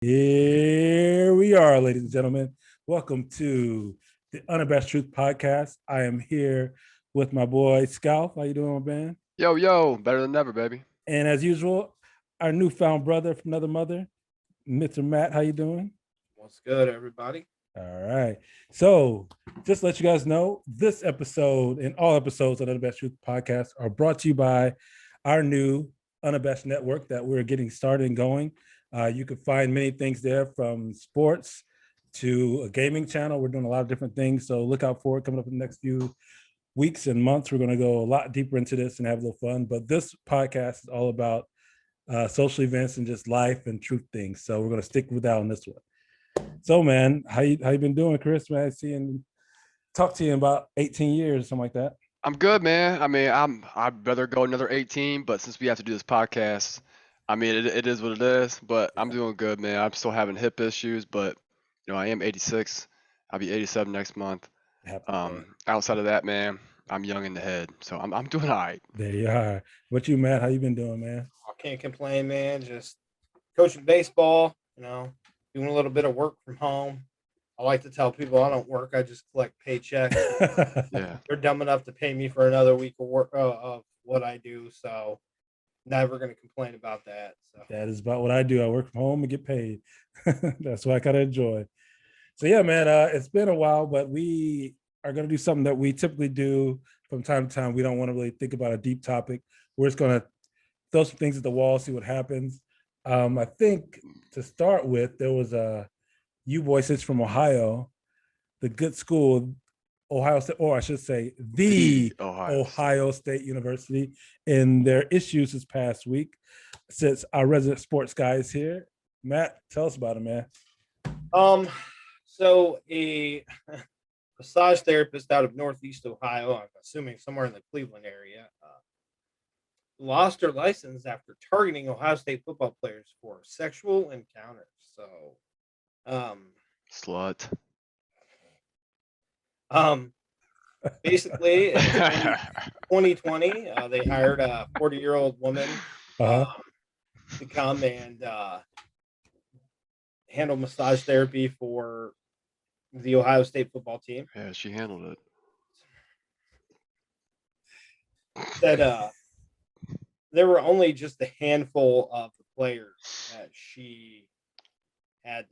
Here we are, ladies and gentlemen. Welcome to the Unabashed Truth Podcast. I am here with my boy Scalp. How you doing, man? Yo, yo, better than ever, baby. And as usual, our newfound brother from another mother, Mr. Matt. How you doing? What's good, everybody? All right. So, just to let you guys know, this episode and all episodes of the Unabashed Truth Podcast are brought to you by our new Unabashed network that we're getting started and going. You can find many things there from sports to a gaming channel. We're doing a lot of different things. So, look out for it coming up in the next few weeks and months. We're going to go a lot deeper into this and have a little fun. But this podcast is all about social events and just life and truth things. So, we're going to stick with that on this one. So, man, how you been doing, Chris? Man, I see and talk to you in about 18 years or something like that. I'm good, man. I'd rather go another 18, but since we have to do this podcast, it is what it is. But I'm doing good, man. I'm still having hip issues, but I am 86. I'll be 87 next month. Outside of that, man, I'm young in the head, so I'm doing all right. There you are. What you, Matt? How you been doing, man? I can't complain, man. Just coaching baseball, doing a little bit of work from home. I like to tell people I don't work; I just collect paychecks. Yeah. They're dumb enough to pay me for another week of work of what I do, so never going to complain about that. So That is about what I do. I work from home and get paid. That's what I kind of enjoy. So yeah, man, it's been a while, but we are going to do something that we typically do from time to time. We don't want to really think about a deep topic. We're just going to throw some things at the wall, see what happens. I think to start with, there was a U Voices from Ohio, the good school, Ohio State, or I should say, the Ohio State University, in their issues this past week. Since our resident sports guy is here, Matt, tell us about it, man. So a massage therapist out of Northeast Ohio, I'm assuming somewhere in the Cleveland area, lost her license after targeting Ohio State football players for sexual encounters. So, Slut. basically, in 2020, they hired a 40-year-old woman to come and handle massage therapy for the Ohio State football team. Yeah, she handled it. That there were only just a handful of the players that she had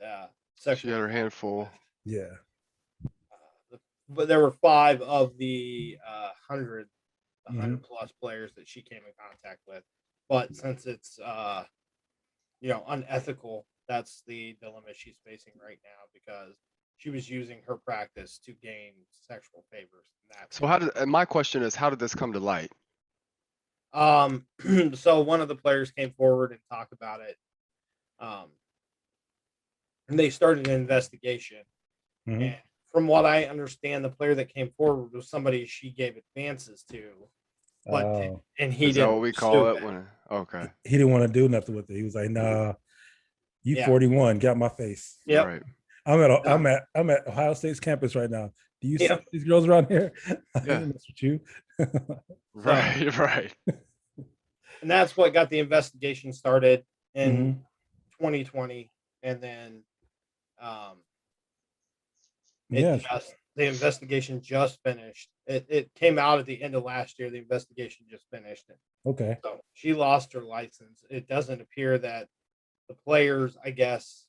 She had her handful. Yeah. But there were 5 of the 100 Mhm. plus players that she came in contact with. But since it's unethical, that's the dilemma she's facing right now because she was using her practice to gain sexual favors. So my question is, how did this come to light? So one of the players came forward and talked about it. And they started an investigation. Mhm. And from what I understand, the player that came forward was somebody she gave advances to, but Oh. and he Is that didn't what we pursue call it? that. Okay. He didn't want to do nothing with it. He was like, "Nah, you Yeah. 41, get out my face." Yep. Right. I'm at Ohio State's campus right now. Do you see Yep. these girls around here? I Yeah. didn't mess with you. Right. And that's what got the investigation started in Mhm. 2020, and then Yeah. the investigation just finished. It came out at the end of last year. The investigation just finished. Okay. So she lost her license. It doesn't appear that the players, I guess,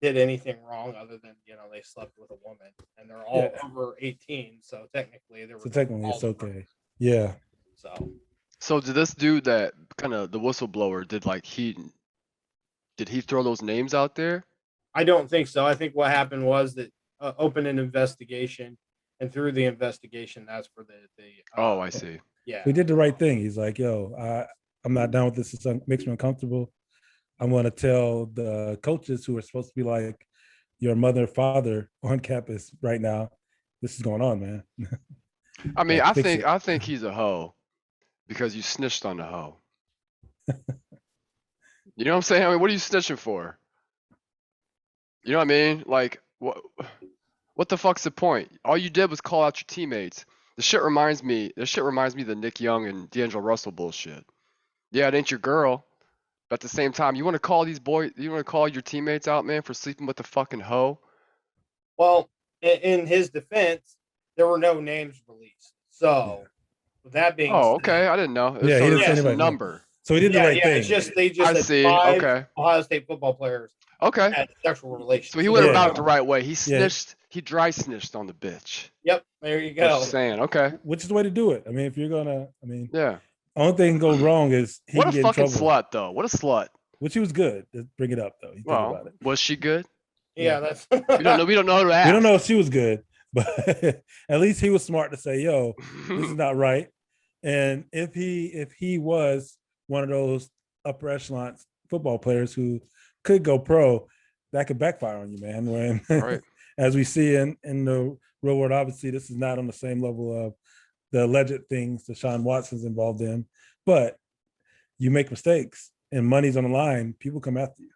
did anything wrong other than they slept with a woman, and they're all over 18. So technically, it's okay. Yeah. So did this dude that kind of the whistleblower did he throw those names out there? I don't think so. I think what happened was that opened an investigation, and through the investigation, that's where the Oh, I see. yeah. We did the right thing. He's like, "Yo, I'm not down with this. It makes me uncomfortable. I'm going to tell the coaches who are supposed to be like your mother and father on campus right now. This is going on, man." I think he's a hoe because you snitched on the hoe. You know what I'm saying? I mean, what are you snitching for? You know what I mean? Like, what the fuck's the point? All you did was call out your teammates. This shit reminds me of the Nick Young and D'Angelo Russell bullshit. Yeah, it ain't your girl, But at the same time, you want to call your teammates out, man, for sleeping with the fucking hoe? Well, in his defense, there were no names released. So, with that being Oh, said, okay. I didn't know. Yeah, So he it didn't was say just a anybody's name. number. So he did the right thing. It's just they I just said see. 5 Okay. Ohio State football players Okay. had sexual relations. So he went Yeah. about it the right way. He Yeah. snitched. He dry snitched on the bitch. Yep, there you Just go. saying. Okay. Which is the way to do it. I mean, if you're gonna, Yeah. only thing can go wrong is he What can a get in fucking trouble. slut, though. What a slut. Which he was good. Let's bring it up though. You think about Well, it. was she good? Yeah, that's We don't know. We don't know who to ask. We don't know if she was good, but at least he was smart to say, "Yo, this is not right." And if he was one of those upper echelon football players who could go pro, that could backfire on you, man. When Right. as we see in the real world, obviously this is not on the same level of the alleged things Deshaun Watson's involved in, but you make mistakes and money's on the line, people come after you.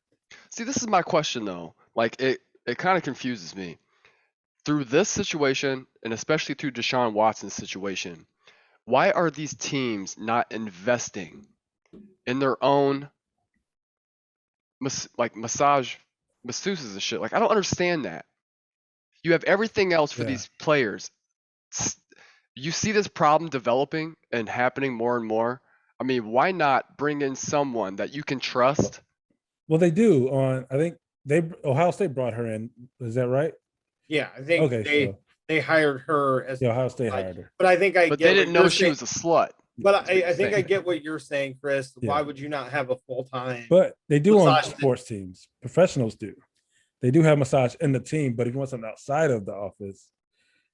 See, this is my question though. Like it kind of confuses me. Through this situation, and especially through Deshaun Watson's situation, why are these teams not investing in their own masseuses and shit? Like I don't understand that. You have everything else for Yeah. these players. You see this problem developing and happening more and more. I mean, why not bring in someone that you can trust? Well, they do on. I think Ohio State brought her in. Is that right? yeah. I think Okay, they hired her as Yeah, Ohio State hired her. But I think But get they what didn't know you're she saying. was a slut. But I think saying. I get what you're saying, Chris. Yeah. Why would you not have a full-time? But they do on Massage- sports teams. Professionals do. They do have massage in the team, but if you want something outside of the office,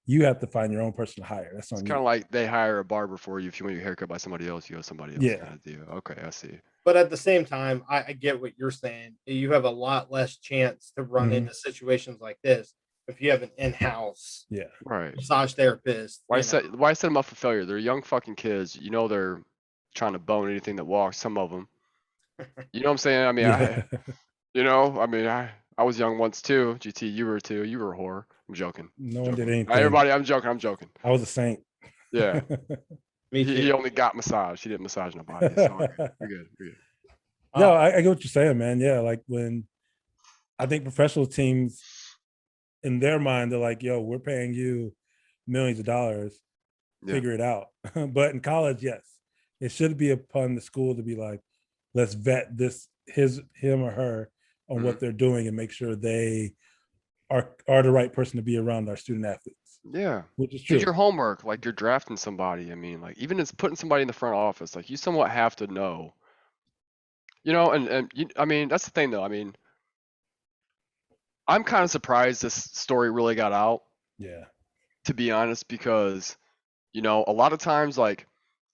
you have to find your own person to hire. That's on It's you. kind of like they hire a barber for you. If you want your haircut by somebody else, you go to somebody else. Yeah. Kind of deal. Okay, I see. But at the same time, I get what you're saying. You have a lot less chance to run Mhm. into situations like this if you have an in-house Yeah. Right. massage therapist. Why you set know. why set them up for failure? They're young fucking kids. You know they're trying to bone anything that walks. Some of them. You know what I'm saying? I mean, Yeah. I was young once too. GT, you were too. You were a whore. I'm joking. No one did Joking. anything. Everybody, I'm joking. I was a saint. Yeah. Me too. He only got massage. He didn't massage nobody. It's all good. You're good. You're good. No, I get what you're saying, man. Yeah, like when I think professional teams, in their mind, they're like, "Yo, we're paying you millions of dollars. Yeah. Figure it out." But in college, yes, it should be upon the school to be like, "Let's vet him or her on what they're doing and make sure they are the right person to be around our student athletes." Yeah. Which is true. Do your homework. Like you're drafting somebody. I mean, like even it's putting somebody in the front office. Like you somewhat have to know. You know, and I mean that's the thing though. I mean, I'm kind of surprised this story really got out. Yeah. To be honest, because you know a lot of times like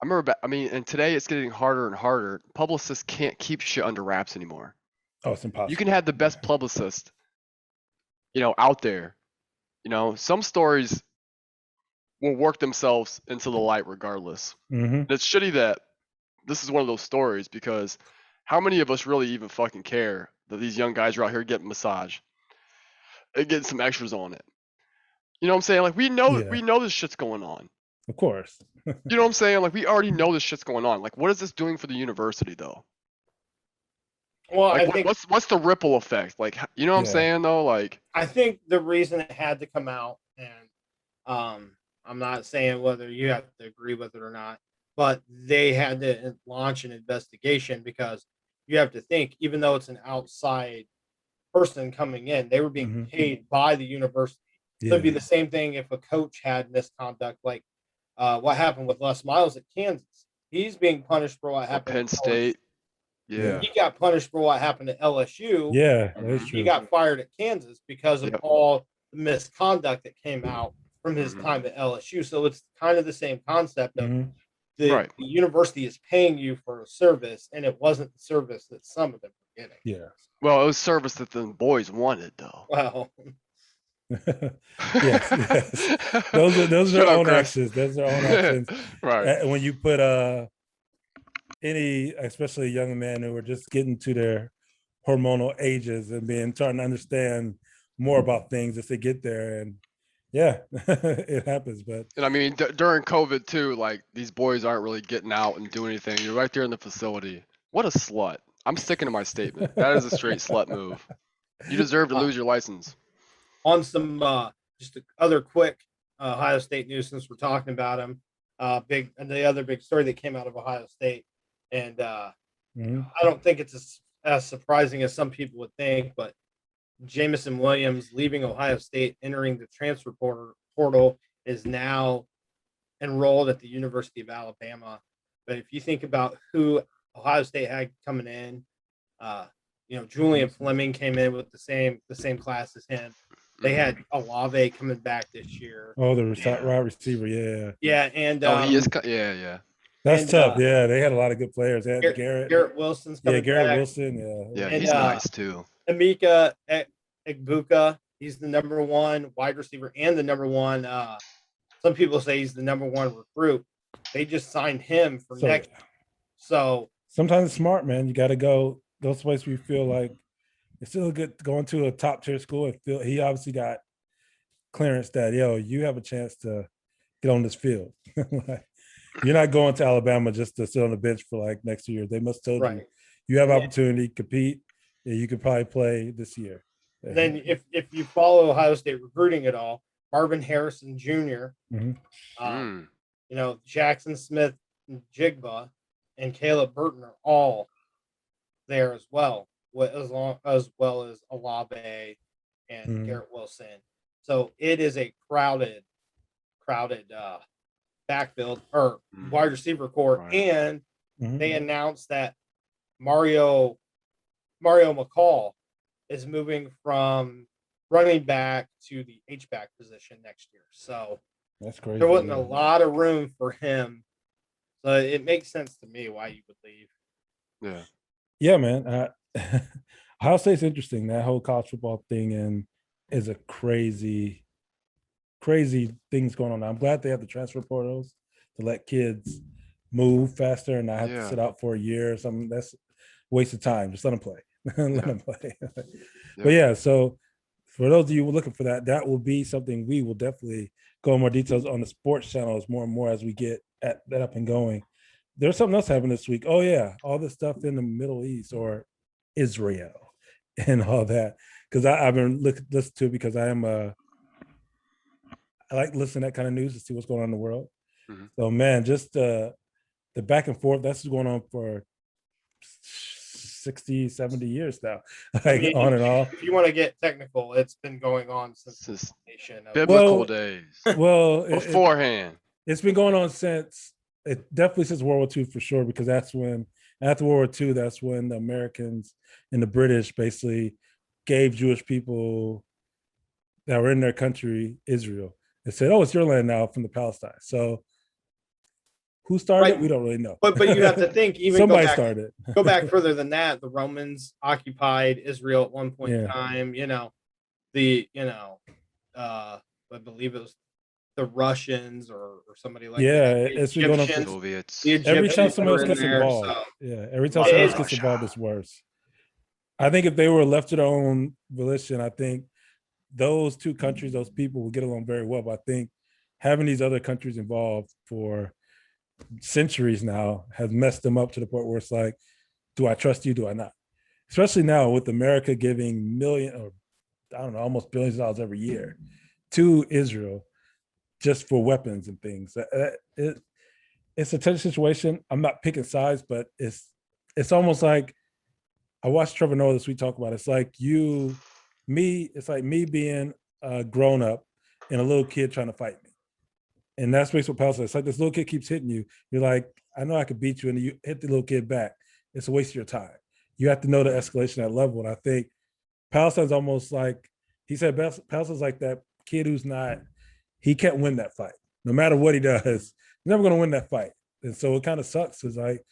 I remember. And today it's getting harder and harder. Publicists can't keep shit under wraps anymore. Oh, it's impossible. You can have the best publicist, out there. Some stories will work themselves into the light regardless. Mm-hmm. And it's shitty that this is one of those stories because how many of us really even fucking care that these young guys are out here getting massage and getting some extras on it? You know what I'm saying? Like we know this shit's going on. Of course. You know what I'm saying? Like we already know this shit's going on. Like what is this doing for the university though? Well, Like I think what's the ripple effect? Like you know what I'm saying though? Like I think the reason it had to come out, and I'm not saying whether you have to agree with it or not, but they had to launch an investigation because you have to think, even though it's an outside person coming in, they were being paid by the university. So it'd be the same thing if a coach had misconduct, like what happened with Les Miles at Kansas. He's being punished for what happened Penn at State. Yeah. He got punished for what happened at LSU. Yeah, that's true. He got fired at Kansas because of all the misconduct that came out from his time at LSU. So it's kind of the same concept of the university is paying you for a service, and it wasn't the service that some of them were getting. Yeah. Well, it was service that the boys wanted, though. Well, yes. Those are their own actions. Those are their own actions. Right. When you put any, especially young men who are just getting to their hormonal ages and trying to understand more about things as they get there, and it happens. But and I mean, during COVID too, like these boys aren't really getting out and doing anything. You're right there in the facility. What a slut! I'm sticking to my statement. That is a straight slut move. You deserve to lose your license. On some just other quick Ohio State news, since we're talking about him, the other big story that came out of Ohio State, and I don't think it's as surprising as some people would think, but Jameson Williams leaving Ohio State, entering the transfer portal, is now enrolled at the University of Alabama. But if you think about who Ohio State had coming in, Julian Fleming came in with the same class as him. They had Olave coming back this year. Oh, the wide receiver, yeah. Yeah, and he is. Yeah. That's tough. Yeah, they had a lot of good players. They had Garrett Wilson's coming back. Garrett Wilson. Yeah, he's nice too. Emeka Egbuka, he's the number one wide receiver and the number one. Some people say he's the number one recruit. They just signed him for next. So sometimes it's smart, man. You got to go those places where you feel like it's still good going to a top tier school and feel he obviously got clearance that you have a chance to get on this field. Like, you're not going to Alabama just to sit on the bench for like next year. They must tell you have opportunity to compete. And you could probably play this year. Then if you follow Ohio State recruiting at all, Marvin Harrison Jr., Jackson Smith Jigba, and Caleb Burton are all there as well as Olave and Garrett Wilson. So it is a crowded backfield or wide receiver core. And they announced that Mario McCall is moving from running back to the H-back position next year. So that's crazy. There wasn't a lot of room for him. So it makes sense to me why you would leave. Yeah. Yeah, man. Ohio State's interesting. That whole college football thing and is a crazy things going on. I'm glad they have the transfer portals to let kids move faster and not have to sit out for a year or something. That's a waste of time. Just let them play. Let them play. But yeah, so for those of you who are looking for that will be something we will definitely go in more details on the sports channels more and more as we get that up and going. There's something else happened this week. Oh yeah, all this stuff in the Middle East or Israel and all that. Because I've been listening to it because I like listening to that kind of news to see what's going on in the world. So man, just the back and forth that's going on for 60, 70 years now, like on and off. If you want to get technical, it's been going on since biblical days. Well, beforehand, it's been going on since World War II for sure, because that's when after World War II, that's when the Americans and the British basically gave Jewish people that were in their country, Israel, and said, "Oh, it's your land now," from the Palestine. So who started it? We don't really know. But you have to think, even somebody started. Go back further than that. The Romans occupied Israel at one point in time. I believe it was the Russians or somebody like that. It's been going on. Every time someone else gets involved, every time someone else gets involved, it's worse. I think if they were left to their own volition, I think those two countries, those people would get along very well. But I think having these other countries involved for centuries now has messed them up to the point where it's like, do I trust you? Do I not? Especially now with America giving almost billions of dollars every year to Israel just for weapons and things. It's a tense situation. I'm not picking sides, but it's almost like I watched Trevor Noah this week talk about it. It's like it's like me being a grown up and a little kid trying to fight me. And that's basically what Palestine is. It's like this little kid keeps hitting you. You're like, I know I could beat you, and you hit the little kid back. It's a waste of your time. You have to know the escalation at that level. And I think Palestine's almost like, he said, Palestine's like that kid he can't win that fight. No matter what he does, he's never going to win that fight. And so it kind of sucks. It's like,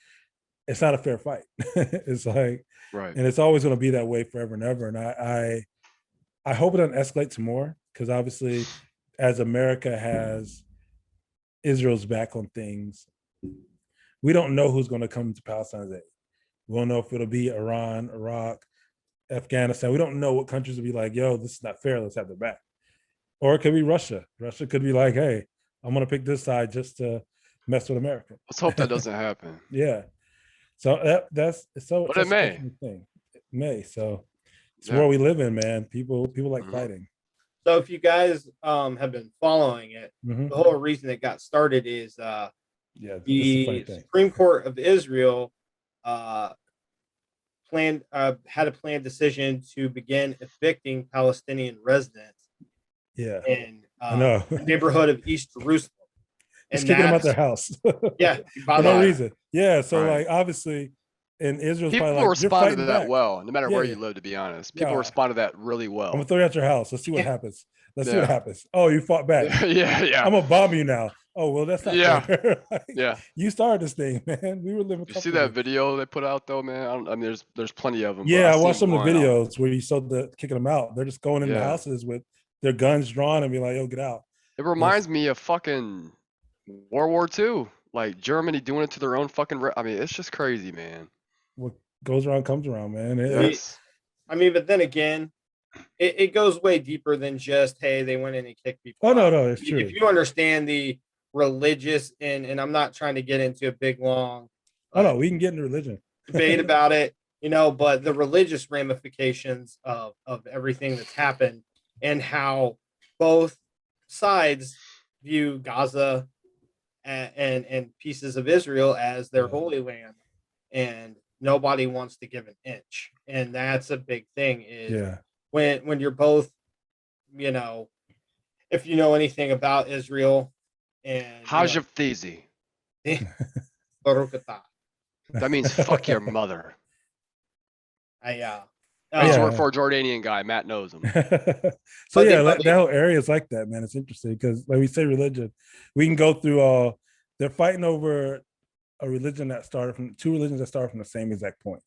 it's not a fair fight. It's like, right. And it's always going to be that way forever and ever. And I hope it doesn't escalate some more, because obviously as America has Israel's back on things, we don't know who's going to come to Palestine's aid. We don't know if it'll be Iran, Iraq, Afghanistan. We don't know what countries will be like, yo, this is not fair, let's have their back. Or it could be Russia. Russia could be like, hey, I'm going to pick this side just to mess with America. Let's hope that doesn't happen. Yeah. So that's so But such it an may. interesting thing. It may. So it's Yeah. where we live in, man. People like Mhm. fighting. So if you guys have been following it, Mhm. the whole reason it got started is Yeah, it's a funny the thing. Supreme Court of Israel had a planned decision to begin evicting Palestinian residents Yeah, in I know. the neighborhood of East Jerusalem, Just and kicking them out that's their house. yeah. By For the no way, reason. Yeah, so Right. like obviously, and Israel's probably People like, you're respond to fighting that back. well, no matter Yeah, where yeah. you live. To be honest, people Yeah. respond to that really I'm gonna well. throw you out your house. Let's see what Yeah. happens. Let's see what Yeah. happens. Oh, you fought back. Yeah. I'm gonna bomb you now. Oh well, that's not Yeah. fair. Like, Yeah. you started this thing, man. We were living You see comfortably. that video they put out though, man? I mean, there's plenty of them. But Yeah, I seen watched some of the one, videos where you saw the kicking them out. They're just going in the Yeah. houses with their guns drawn and be like, "Yo, get out." It reminds me of fucking World War II, like Germany doing it to their own fucking. I mean, it's just crazy, man. What goes around comes around, man. Yes. I mean, but then again, it goes way deeper than just, hey, they went in and kicked people Oh no, out. no, it's true. If you understand the religious, and I'm not trying to get into a big long Oh no, we can get into religion. debate about it, but the religious ramifications of everything that's happened and how both sides view Gaza and pieces of Israel as their Yeah. holy land, and nobody wants to give an inch, and that's a big thing. Is Yeah. when you're both, if you know anything about Israel, and Hajjaftizi. Barukata. That means fuck your mother. I used to work Yeah. for a Jordanian guy. Matt knows him. So yeah, that whole area is like that, man. It's interesting because, like we say, religion. We can go through they're fighting over a religion that started from two religions that started from the same exact point,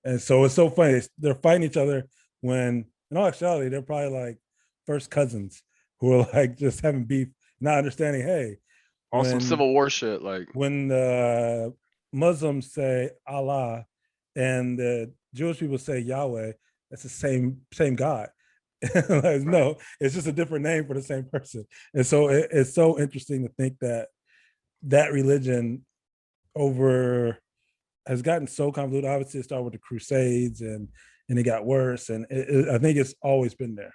and so it's so funny. They're fighting each other when, in all actuality, they're probably like first cousins who are like just having beef, not understanding. Hey, On some Civil War shit, like when the Muslims say Allah and the Jewish people say Yahweh, that's the same God. Like, no, it's just a different name for the same person. And so it's so interesting to think that religion has gotten so convoluted. Obviously, it started with the Crusades and it got worse. And I think it's always been there,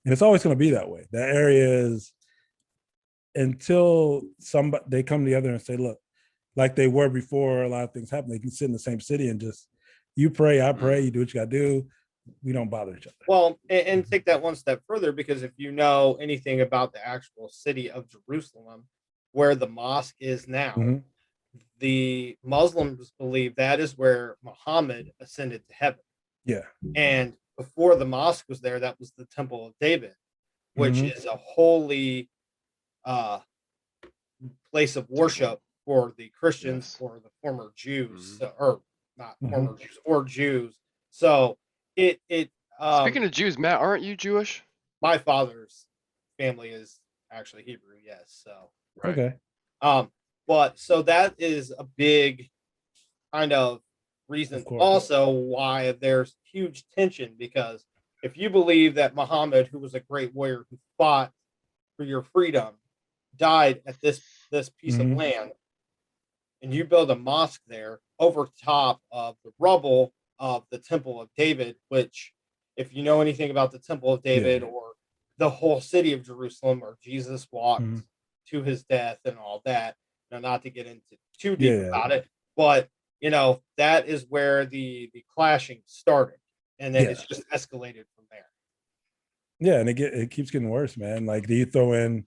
and it's always going to be that way. That area is, until they come together and say, look, like they were before a lot of things happen, they can sit in the same city and just, you pray, I pray, you do what you got to do. We don't bother each other. Well, and take that one step further, because if you know anything about the actual city of Jerusalem, where the mosque is now, the Muslims believe that is where Muhammad ascended to heaven. Yeah. And before the mosque was there, that was the Temple of David, which is a holy place of worship for the Christians, or the former Jews, or not former Jews, or Jews. So speaking of Jews, Matt, aren't you Jewish? My father's family is actually Hebrew, yes. So right. Okay. But so that is a big kind of reason also why there's huge tension, because if you believe that Muhammad, who was a great warrior who fought for your freedom, died at this piece of land, and you build a mosque there over top of the rubble of the Temple of David, which, if you know anything about the Temple of David or the whole city of Jerusalem, where Jesus walked to his death and all that, not to get into too deep about it, but that is where the clashing started, and then it's just escalated from there. Yeah, and it keeps getting worse, man. Like, do you throw in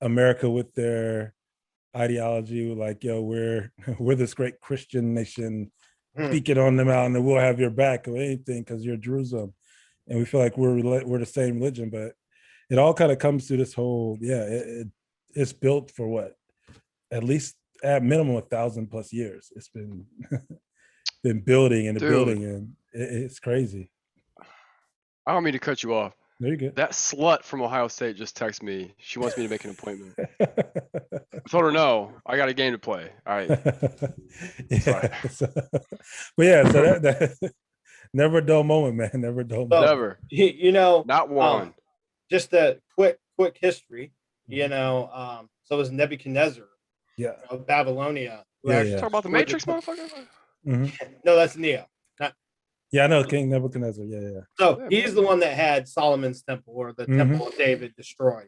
America with their ideology, like, yo, we're this great Christian nation, speak it on them out, and then we'll have your back or anything because you're Jerusalem, and we feel like we're the same religion, but it all kind of comes to this whole it's built for what, at least at minimum 1,000+ years. It's been been building and building, and it's crazy. I don't mean to cut you off. No, you're good. That slut from Ohio State just texted me. She wants me to make an appointment. I told her no. I got a game to play. All right. So that never a dull moment, man. Never a dull moment. Never. Not one. Just a quick history. So it was Nebuchadnezzar. Babylonia who Yeah, actually yeah. Talk about the destroyed Matrix, temple. motherfucker. Mhm. No, that's Neo. Not, Yeah, I know King Nebuchadnezzar. Yeah. so Yeah, he's man. the one that had Solomon's temple or the temple of David destroyed,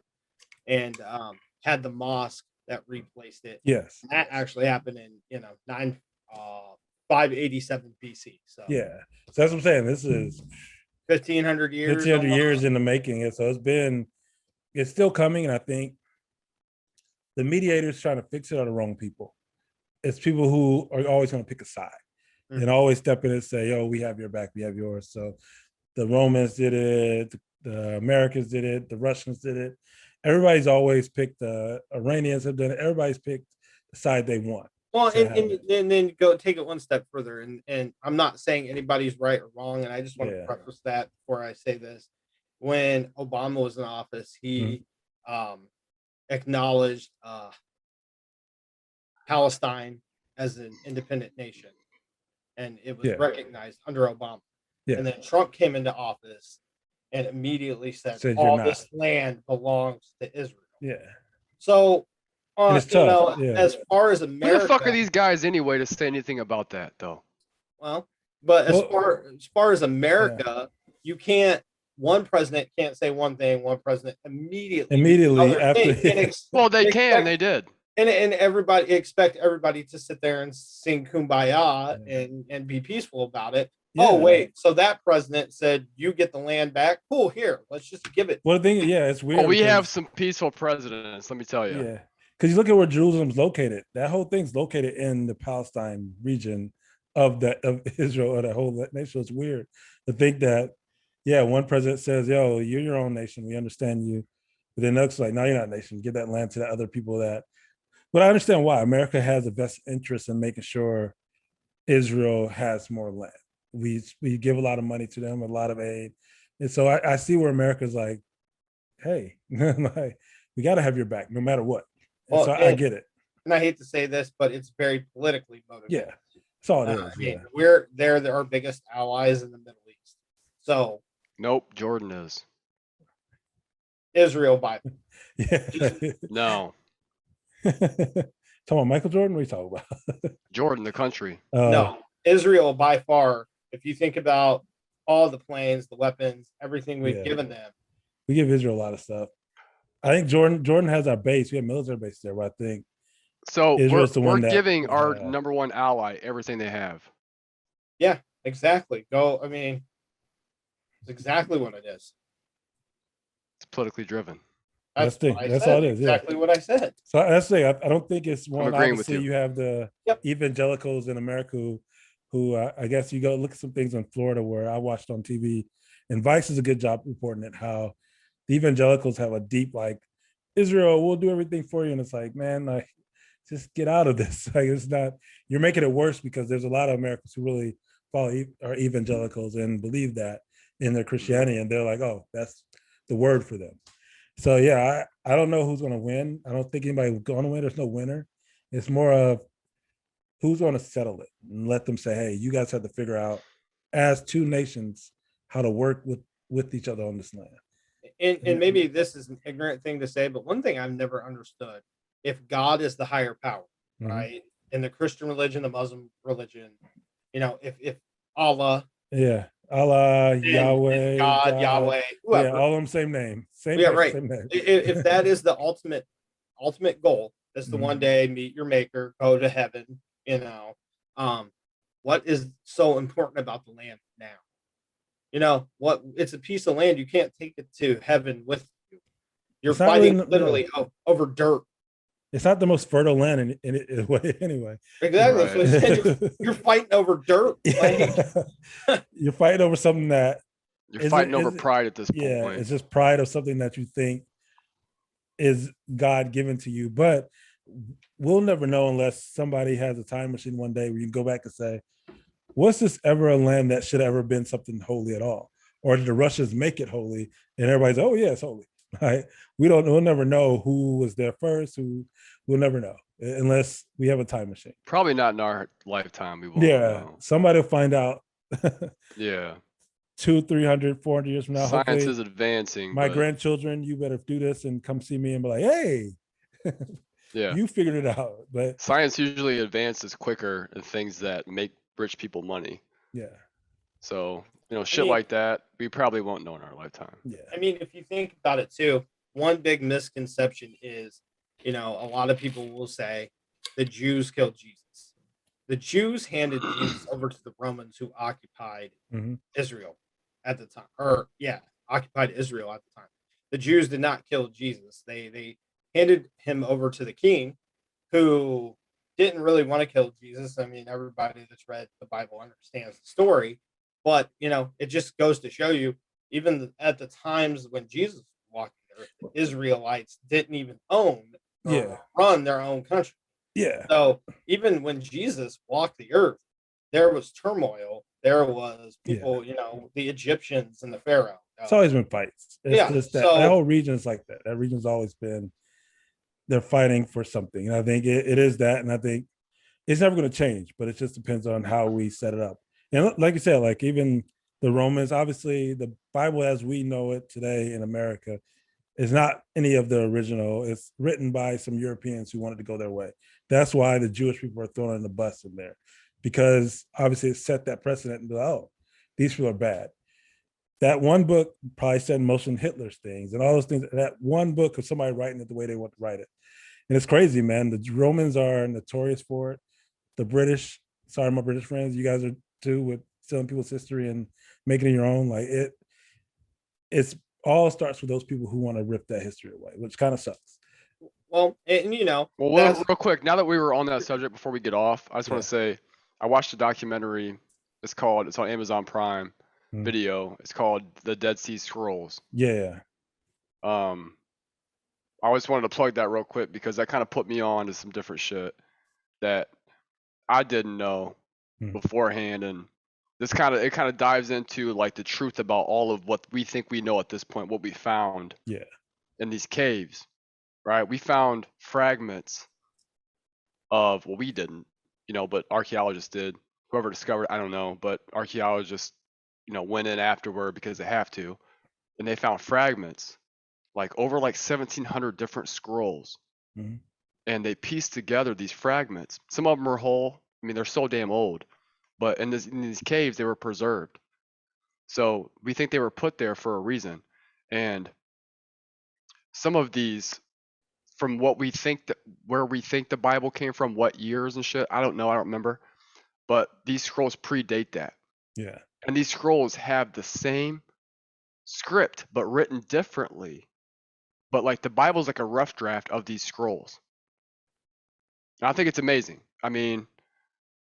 and had the mosque that replaced it. Yes. That actually happened in 587 BC. So Yeah. So that's what I'm saying. This is 1500 years. 1,500 years in the making. And so it's still coming. And I think the mediators trying to fix it are the wrong people. It's people who are always going to pick a side and always step in and say, "Yo, we have your back, we have yours." So the Romans did it, the Americans did it, the Russians did it. Everybody's always picked. The Iranians have done it. Everybody's picked the side they want. Well, to have it. and then go take it one step further, and I'm not saying anybody's right or wrong, and I just want to Yeah. preface that before I say this. When Obama was in office, he acknowledged Palestine as an independent nation, and it was Yeah. recognized under Obama. Yeah. And then Trump came into office and immediately said Said you're all not. this land belongs to Israel. Yeah. So, And it's tough. Yeah. as far as Who America, the fuck are these guys anyway to say anything about that though? well, but Well, as far as America, you can't. One president can't say one thing. One president immediately Immediately after. Well, they can. They did. and everybody expect everybody to sit there and sing kumbaya and be peaceful about it. Yeah. Oh wait, so that president said you get the land back. Cool, here, let's just give it. Well, the thing, yeah, it's weird. Well, we because- have some peaceful presidents. Let me tell you. Yeah, because you look at where Jerusalem's located. That whole thing's located in the Palestine region of Israel or the whole nation. It's weird to think that. Yeah, one president says, "Yo, you're your own nation. We understand you," but then the next like, "No, you're not a nation. Give that land to the other people that." But I understand why America has a best interest in making sure Israel has more land. We give a lot of money to them, a lot of aid, and so I see where America's like, "Hey, like, we got to have your back, no matter what." And so I get it. And I hate to say this, but it's very politically motivated. Yeah, that's all it is. I mean, they're our biggest allies in the Middle East. So nope, Jordan is. Israel by yeah. No. Talking about Michael Jordan? What are you talking about? Jordan, the country. No, Israel by far. If you think about all the planes, the weapons, everything we've given them, we give Israel a lot of stuff. I think Jordan has our base. We have military base there, but I think so Israel's the we're one that giving our number one ally everything they have. Yeah, exactly. I mean, it's exactly what it is. It's politically driven. That's all it is. Exactly what I said. So that's the thing. I don't think it's one. agreeing with Obviously, you. you have the evangelicals in America who I guess you go look at some things in Florida where I watched on TV, and Vice does a good job reporting it, how the evangelicals have a deep like, Israel, we'll do everything for you. And it's like, man, like, just get out of this. Like, it's not, you're making it worse because there's a lot of Americans who really are evangelicals and believe that in their Christianity. And they're like, oh, that's the word for them. So yeah, I don't know who's going to win. I don't think anybody's going to win. There's no winner. It's more of who's going to settle it and let them say, hey, you guys have to figure out as two nations how to work with each other on this land. And maybe this is an ignorant thing to say, but one thing I've never understood, if God is the higher power, right? In the Christian religion, the Muslim religion, if Allah, Allah, Yahweh, God, Yahweh, whoever, all of them same name, same name. If that is the ultimate goal, is to one day meet your maker, go to heaven, what is so important about the land now? What, it's a piece of land. You can't take it to heaven with you. You're fighting literally over dirt. It's not the most fertile land in a way anyway. Exactly. Right. That's what I said. You're fighting over dirt. You're fighting over something that you're fighting over pride at this point. Yeah, it's just pride of something that you think is God given to you. But we'll never know unless somebody has a time machine one day where you can go back and say, was this ever a land that should have ever been something holy at all? Or did the Russians make it holy? And everybody's, oh yeah, it's holy. Right? We'll never know who was there first, we'll never know unless we have a time machine. Probably not in our lifetime. We won't know. Somebody will find out. Yeah. 200, 300, 400 years from now. Science is advancing. My grandchildren, you better do this and come see me and be like, hey. Yeah. You figured it out. But Science usually advances quicker in things that make rich people money. yeah. So, shit like that, we probably won't know in our lifetime. Yeah. I mean, if you think about it too, one big misconception is, a lot of people will say the Jews killed Jesus. The Jews handed Jesus over to the Romans who occupied Israel at the time, occupied Israel at the time. The Jews did not kill Jesus. They handed him over to the king, who didn't really want to kill Jesus. I mean, everybody that's read the Bible understands the story, but it just goes to show you, even at the times when Jesus walked the earth, the Israelites didn't even own or run their own country. Yeah. So even when Jesus walked the earth, there was turmoil. There was people, the Egyptians and the Pharaoh. It's always been fights. It's just that whole region is like that. That region's always been, they're fighting for something. And I think it is that. And I think it's never going to change, but it just depends on how we set it up. And like you said, like even the Romans, obviously the Bible as we know it today in America is not any of the original. It's written by some Europeans who wanted to go their way. That's why the Jewish people are thrown in the bus in there, because obviously it set that precedent and be like, oh, these people are bad. That one book probably set in motion Hitler's things and all those things. That one book of somebody writing it the way they want to write it. And it's crazy, man. The Romans are notorious for it. The British, sorry, my British friends, you guys are too, with stealing people's history and making it your own. Like it's all starts with those people who want to rip that history away, which kind of sucks. Well, and real quick, now that we were on that subject, before we get off, I just want to say I watched a documentary. It's on Amazon Prime Video. It's called The Dead Sea Scrolls. Yeah. I always wanted to plug that real quick because that kind of put me on to some different shit that I didn't know beforehand, and it kind of dives into like the truth about all of what we think we know at this point, what we found in these caves, right? We found fragments of, well, we didn't, but archaeologists did. Whoever discovered, I don't know, but archaeologists, went in afterward because they have to, and they found fragments over 1,700 different scrolls, and they pieced together these fragments. Some of them are whole. I mean, they're so damn old, but in these caves they were preserved. So we think they were put there for a reason, and some of these, from what we think where we think the Bible came from, what years and shit, I don't know, I don't remember, but these scrolls predate that. Yeah. And these scrolls have the same script but written differently. But like the Bible's like a rough draft of these scrolls. And I think it's amazing. I mean,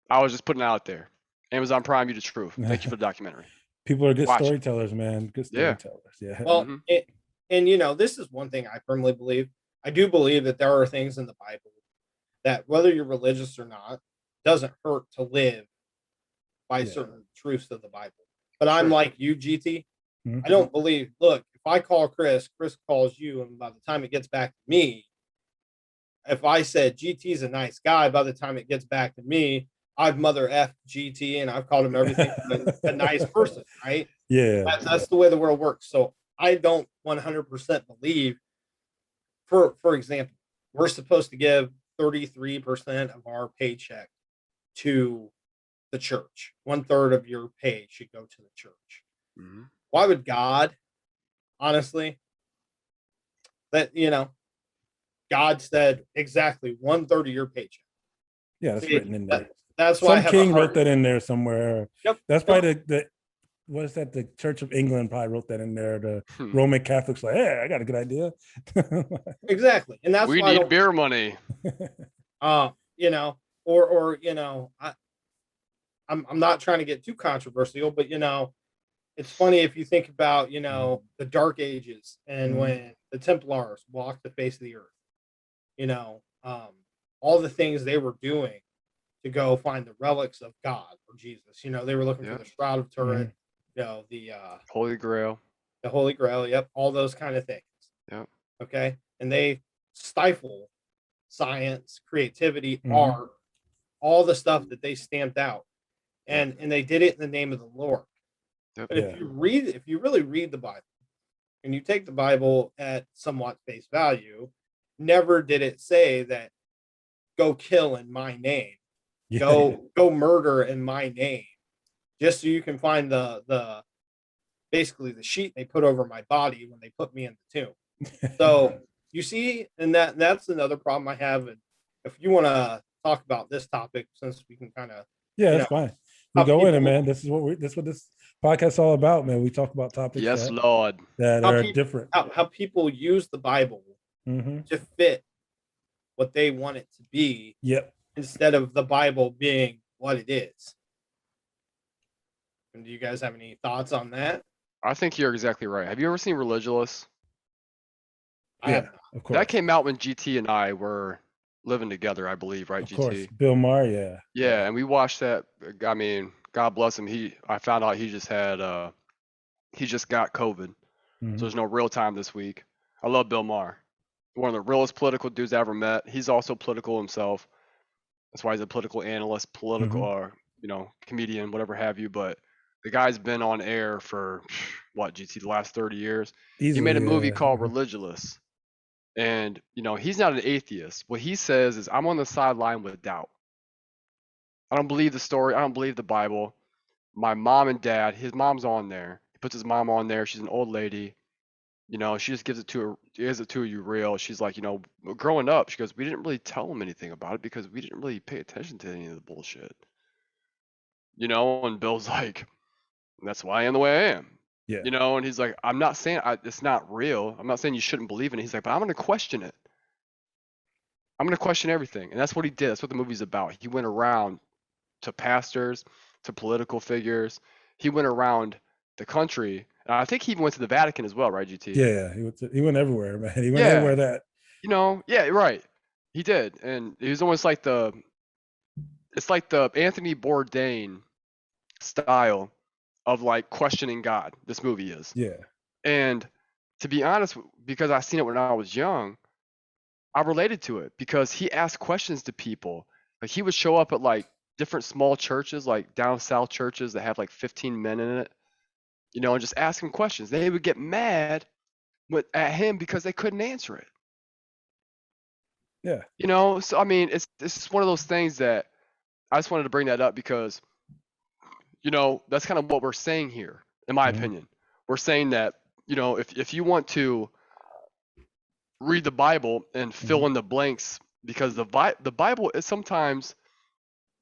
I was just putting it out there. Amazon Prime, you the truth. Thank you for the documentary. People are good storytellers, man. Good storytellers. Yeah. Well, this is one thing I firmly believe. I do believe that there are things in the Bible that, whether you're religious or not, doesn't hurt to live by certain truths of the Bible. But I'm like you, GT. I don't believe, look, if I call Chris calls you, and by the time it gets back to me, if I said GT's a nice guy, by the time it gets back to me, I've mother F GT and I've called him everything but a nice person, right? Yeah. That's the way the world works. So I don't 100% believe, for example, we're supposed to give 33% of our paycheck to the church. 1/3 of your pay should go to the church. Why would God, honestly, that, God said exactly 1/3 of your paycheck. Yeah, that's written in there. That's why some king wrote that in there somewhere. Yep. That's probably the what is that? The Church of England probably wrote that in there. The Roman Catholics like, hey, I got a good idea. Exactly, and that's we why need beer money. I'm not trying to get too controversial, but it's funny if you think about the Dark Ages and when the Templars walked the face of the earth, all the things they were doing to go find the relics of God or Jesus. They were looking for the Shroud of Turin, the Holy Grail. The Holy Grail, yep, all those kind of things. Yep. Okay, and they stifle science, creativity, art, all the stuff that they stamped out, and they did it in the name of the Lord. Yep. But if you really read the Bible, and you take the Bible at somewhat face value, never did it say that go kill in my name, Yeah. go murder in my name, just so you can find the basically the sheet they put over my body when they put me in the tomb. So you see, and that's another problem I have. And if you want to talk about this topic, since we can kind of Yeah, that's fine. We how go in it, people- man. This is what this podcast is all about, man. We talk about topics Yes, Lord. that how are people, different. how people use the Bible Mhm. to fit what they want it to be, Yep. instead of the Bible being what it is. And do you guys have any thoughts on that? I think you're exactly right. Have you ever seen Religulous? I have Yeah, not. of course. That came out when GT and I were living together, I believe, right, Of GT? course. Bill Maher, yeah. Yeah, and we watched that. I mean, God bless him. I found out he just got COVID. Mhm. So there's no real time this week. I love Bill Maher. One of the realest political dudes I ever met. He's also political himself. That's why he's a political analyst, political, or comedian, whatever have you. But the guy's been on air for what, GT, the last 30 years. He made a movie called Religulous. And, he's not an atheist. What he says is, I'm on the sideline with doubt. I don't believe the story. I don't believe the Bible. My mom and dad, his mom's on there. He puts his mom on there. She's an old lady. She just gives it to you real. She's like, growing up, she goes, we didn't really tell him anything about it because we didn't really pay attention to any of the bullshit. And Bill's like, that's why I am the way I am. Yeah. And he's like, I'm not saying it's not real. I'm not saying you shouldn't believe in it. He's like, but I'm going to question it. I'm going to question everything. And that's what he did. That's what the movie's about. He went around to pastors, to political figures. He went around the country. And I think he even went to the Vatican as well, right, GT? Yeah, he went everywhere, man. He went everywhere that. Yeah, right. He did. And he was almost like it's like the Anthony Bourdain style of like questioning God. This movie is. Yeah. And to be honest, because I seen it when I was young, I related to it because he asked questions to people. Like he would show up at like different small churches, like down south churches that have like 15 men in it, and just ask him questions. They would get mad at him because they couldn't answer it. Yeah. So I mean, it's one of those things that I just wanted to bring that up because, that's kind of what we're saying here, in my opinion. We're saying that, if you want to read the Bible and fill in the blanks, because the Bible is sometimes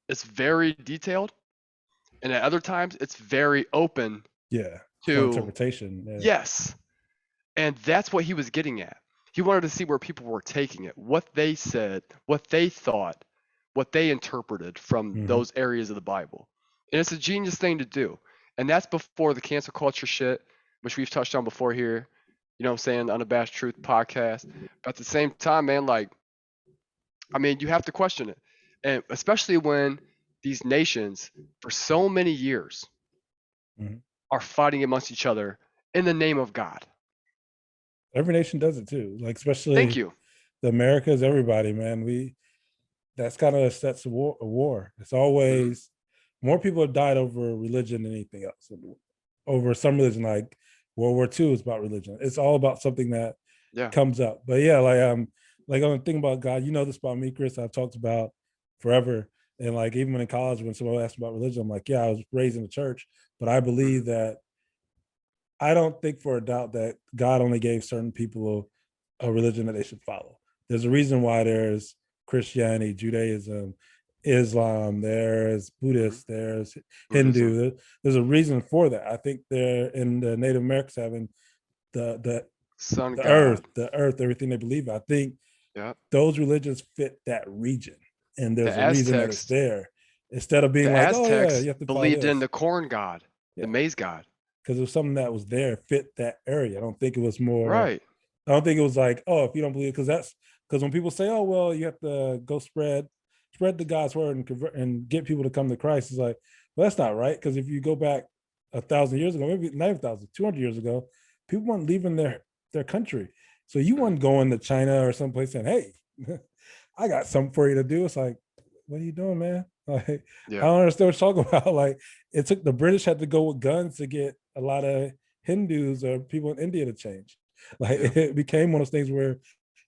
it's very detailed, and at other times it's very open. Yeah. To interpretation. Yeah. Yes. And that's what he was getting at. He wanted to see where people were taking it, what they said, what they thought, what they interpreted from those areas of the Bible. And it's a genius thing to do. And that's before the cancel culture shit, which we've touched on before here, the Unabashed Truth podcast. But at the same time, man, you have to question it. And especially when these nations, for so many years, are fighting amongst each other in the name of God. Every nation does it too. Like, especially Thank you. The Americas, everybody, man. That's kind of sets a war. It's always more people have died over religion than anything else. Over some religion, like World War II is about religion. It's all about something that comes up. But yeah, on the thing about God, this about me, Chris, I've talked about forever. And like even in college, when someone asked about religion, I'm like, yeah, I was raised in the church, but I believe that I don't think for a doubt that God only gave certain people a religion that they should follow. There's a reason why there's Christianity, Judaism, Islam, there's Buddhist, there's Hindu. There's a reason for that. I think they're in the Native Americans having the Sun, the earth, everything they believe in. I think those religions fit that region, and there's a reason that it's there. Instead of being like, Aztecs, oh yeah, you have to believed in the corn god, the maize god, because it was something that was there, fit that area. I don't think it was more right. I don't think it was like, oh, if you don't believe, because when people say, oh well, you have to go spread the God's word and convert and get people to come to Christ, it's like, well, that's not right. Because if you go back 1,000 years ago, maybe not 1,000, 200 years ago, people weren't leaving their country. So you weren't going to China or someplace saying, hey, I got something for you to do. It's like, what are you doing, man? Like, I don't understand what you're talking about. Like, it took the British had to go with guns to get a lot of Hindus or people in India to change. Like, it became one of those things where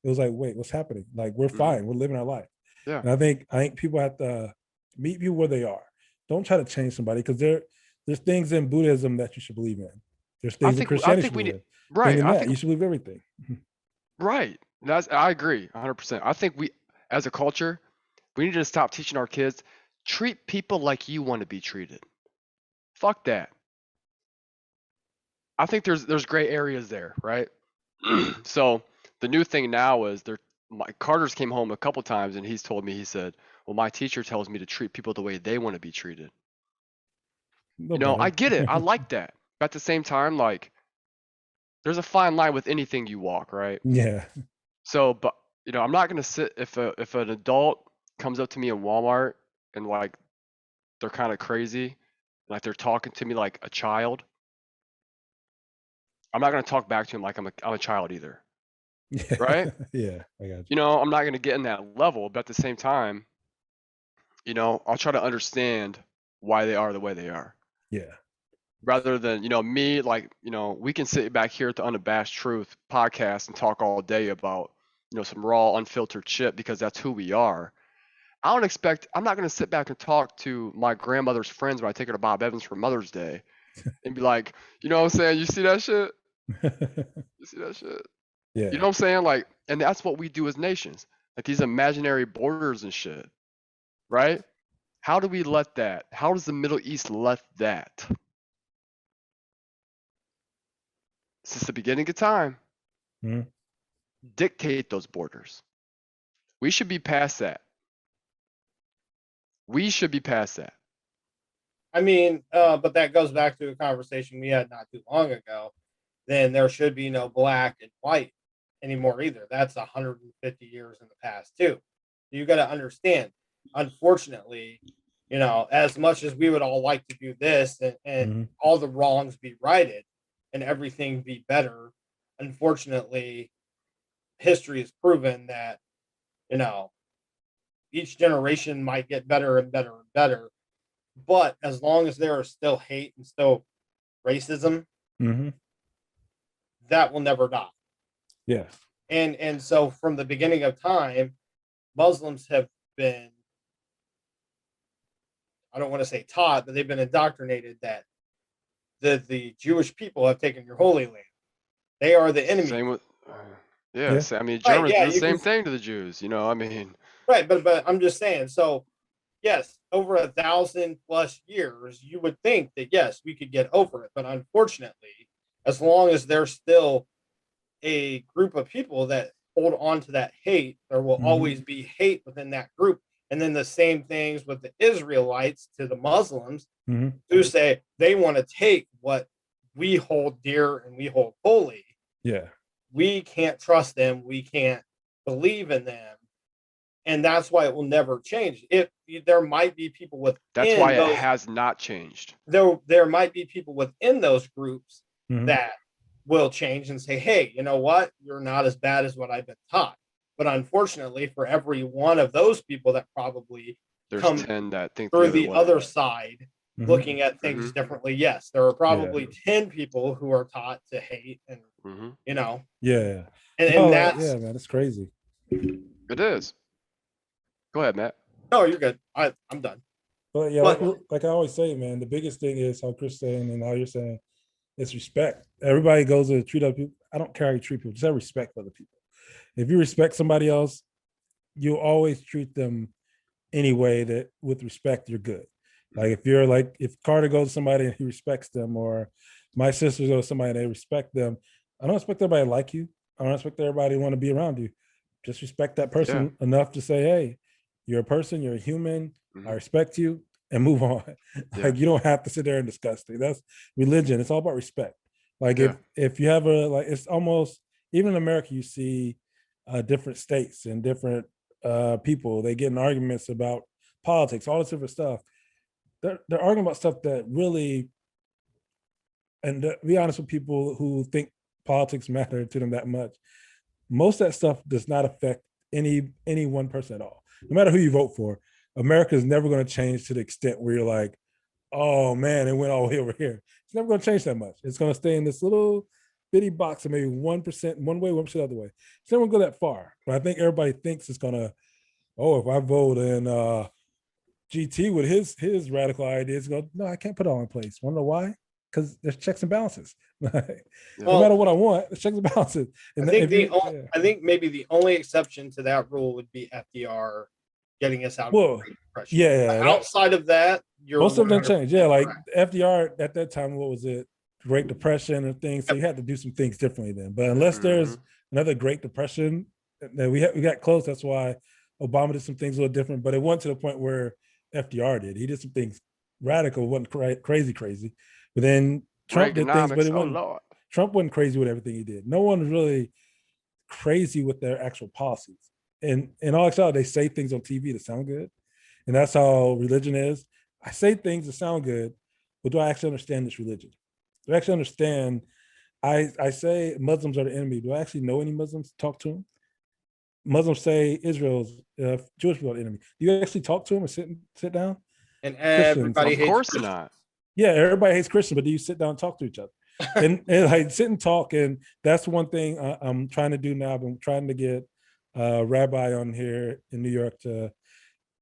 it was like, wait, what's happening? Like, we're fine. We're living our life. Yeah. And I think people have to meet people where they are. Don't try to change somebody, because there's things in Buddhism that you should believe in. There's things in Christianity you should believe in. Right. I think you should believe everything. Right. I agree 100%. I think we, as a culture, we need to stop teaching our kids, treat people like you want to be treated. Fuck that. I think there's gray areas there, right? So the new thing now is Carter's came home a couple times and he's told me, he said, well, my teacher tells me to treat people the way they want to be treated. I get it. I like that. But at the same time, like, there's a fine line with anything you walk, right? Yeah. So, but I'm not gonna sit if an adult comes up to me in Walmart and like they're kind of crazy, like they're talking to me like a child. I'm not gonna talk back to him like I'm a child either, right? Yeah, I got you. I'm not gonna get in that level, but at the same time, I'll try to understand why they are the way they are. Yeah. Rather than, me, like, we can sit back here at the Unabashed Truth podcast and talk all day about, some raw, unfiltered shit, because that's who we are. I'm not going to sit back and talk to my grandmother's friends when I take her to Bob Evans for Mother's Day and be like, you know what I'm saying? You see that shit? You see that shit? Yeah. You know what I'm saying? Like, and that's what we do as nations, like these imaginary borders and shit, right? How do we let that? How does the Middle East let that? Since the beginning of time, dictate those borders. We should be past that. We should be past that. I mean, but that goes back to a conversation we had not too long ago. Then there should be no black and white anymore either. That's 150 years in the past too. You got to understand. Unfortunately, as much as we would all like to do this and all the wrongs be righted and everything be better, unfortunately, history has proven that, each generation might get better and better and better. But as long as there is still hate and still racism, that will never die. Yeah. And so from the beginning of time, Muslims have been, I don't want to say taught, but they've been indoctrinated that the Jewish people have taken your holy land. They are the enemy. Same with, I mean, Germans do the same thing to the Jews. Right, but I'm just saying. So, yes, over 1,000+ years, you would think that yes, we could get over it, but unfortunately, as long as there's still a group of people that hold on to that hate, there will always be hate within that group. And then the same things with the Israelites to the Muslims who say they want to take what we hold dear and we hold holy. Yeah. We can't trust them. We can't believe in them. And that's why it will never change. There might be people within that's why it has not changed. There might be people within those groups that will change and say, hey, you know what? You're not as bad as what I've been taught. But unfortunately, for every one of those people that probably there's 10 that think through the other side, looking at things differently. Yes, there are probably 10 people who are taught to hate and, Yeah. And that's, yeah, man, it's crazy. It is. Go ahead, Matt. No, you're good. I'm done. But yeah, like I always say, man, the biggest thing is how Chris saying and how you're saying, it's respect. Everybody goes to treat other people. I don't care how you treat people. Just have respect for other people. If you respect somebody else, you'll always treat them anyway that with respect, you're good. Like if Carter goes to somebody and he respects them, or my sisters go to somebody and they respect them, I don't expect everybody to like you. I don't expect everybody to want to be around you. Just respect that person enough to say, hey, you're a person, you're a human, I respect you, and move on. Like, you don't have to sit there and discuss things. That's religion. It's all about respect. Like if you have it's almost, even in America, you see different states and different people, they get in arguments about politics, all this different stuff. They're arguing about stuff that really, and to be honest with people who think politics matter to them that much, most of that stuff does not affect any one person at all. No matter who you vote for, America is never going to change to the extent where you're like, oh man, it went all the way over here. It's never going to change that much. It's going to stay in this little bitty box of maybe 1% one way, 1% the other way. So won't go that far. But I think everybody thinks it's gonna, oh, if I vote in GT with his radical ideas, go, no, I can't put it all in place. Wanna know why? Because there's checks and balances. No matter what I want, there's checks and balances. And I think maybe the only exception to that rule would be FDR getting us out of the Great Depression. Yeah. Outside of that, most of them changed. Yeah, like FDR at that time, what was it? Great Depression and things. So you had to do some things differently then. But unless there's another Great Depression, that we got close. That's why Obama did some things a little different. But it wasn't to the point where FDR did. He did some things radical, wasn't crazy. But then Trump did things, but it wasn't. Trump wasn't crazy with everything he did. No one was really crazy with their actual policies. And in all actuality, they say things on TV that sound good. And that's how religion is. I say things that sound good, but do I actually understand this religion? Do I actually understand? I say Muslims are the enemy. Do I actually know any Muslims? Talk to them? Muslims say Israel's Jewish people are the enemy. Do you actually talk to them or sit down? And everybody hates Of course Christians. not. Yeah, everybody hates Christians, but do you sit down and talk to each other? and like sit and talk, and that's one thing I'm trying to do now. I'm trying to get a rabbi on here in New York to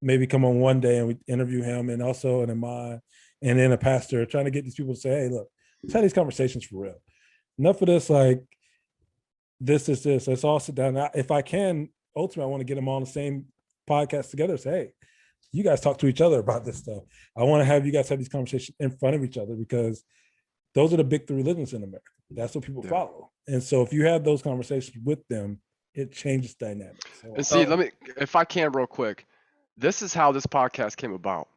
maybe come on one day and we interview him, and also an imam, and then a pastor, trying to get these people to say, hey, look, let's have these conversations for real. Enough of this, like, this is this. Let's all sit down. If I can, ultimately, I want to get them all on the same podcast together. Say, hey, you guys talk to each other about this stuff. I want to have you guys have these conversations in front of each other, because those are the big three religions in America. That's what people follow. And so if you have those conversations with them, it changes dynamics. And see, let me, if I can real quick, this is how this podcast came about.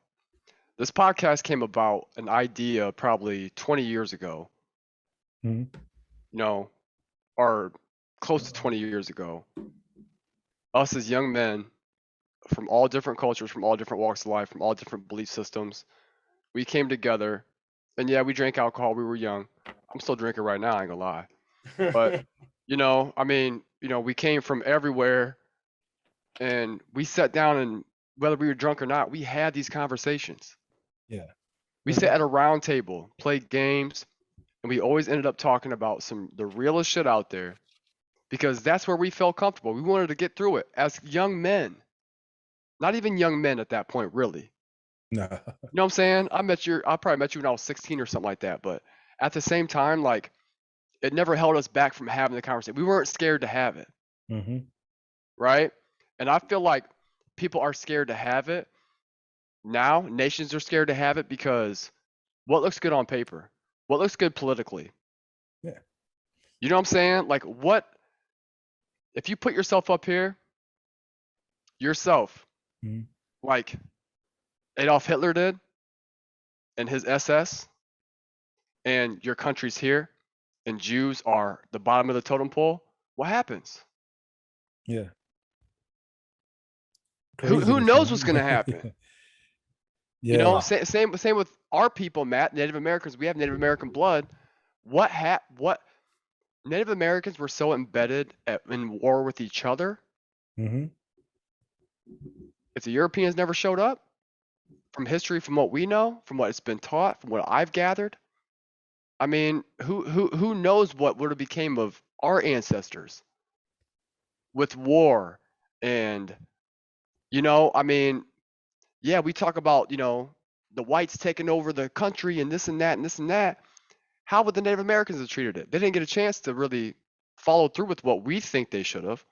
This podcast came about an idea probably 20 years ago. No, or close to 20 years ago. Us as young men from all different cultures, from all different walks of life, from all different belief systems, we came together, and yeah, we drank alcohol. We were young. I'm still drinking right now, I ain't gonna lie. But, I mean, we came from everywhere, and we sat down, and whether we were drunk or not, we had these conversations. Yeah. We sat at a round table, played games, and we always ended up talking about the realest shit out there, because that's where we felt comfortable. We wanted to get through it as young men. Not even young men at that point, really. No. You know what I'm saying? I probably met you when I was 16 or something like that. But at the same time, like, it never held us back from having the conversation. We weren't scared to have it. Right? And I feel like people are scared to have it. Now, nations are scared to have it because what looks good on paper? What looks good politically? Yeah. You know what I'm saying? Like, if you put yourself up here, like Adolf Hitler did and his SS, and your country's here, and Jews are the bottom of the totem pole, what happens? Yeah. Who knows what's going to happen? Yeah. Same with our people, Matt, Native Americans. We have Native American blood. What Native Americans were so embedded in war with each other. If the Europeans never showed up, from history, from what we know, from what it's been taught, from what I've gathered, I mean, who knows what would have became of our ancestors with war? And I mean, yeah, we talk about the whites taking over the country and this and that and this and that. How would the Native Americans have treated it? They didn't get a chance to really follow through with what we think they should have.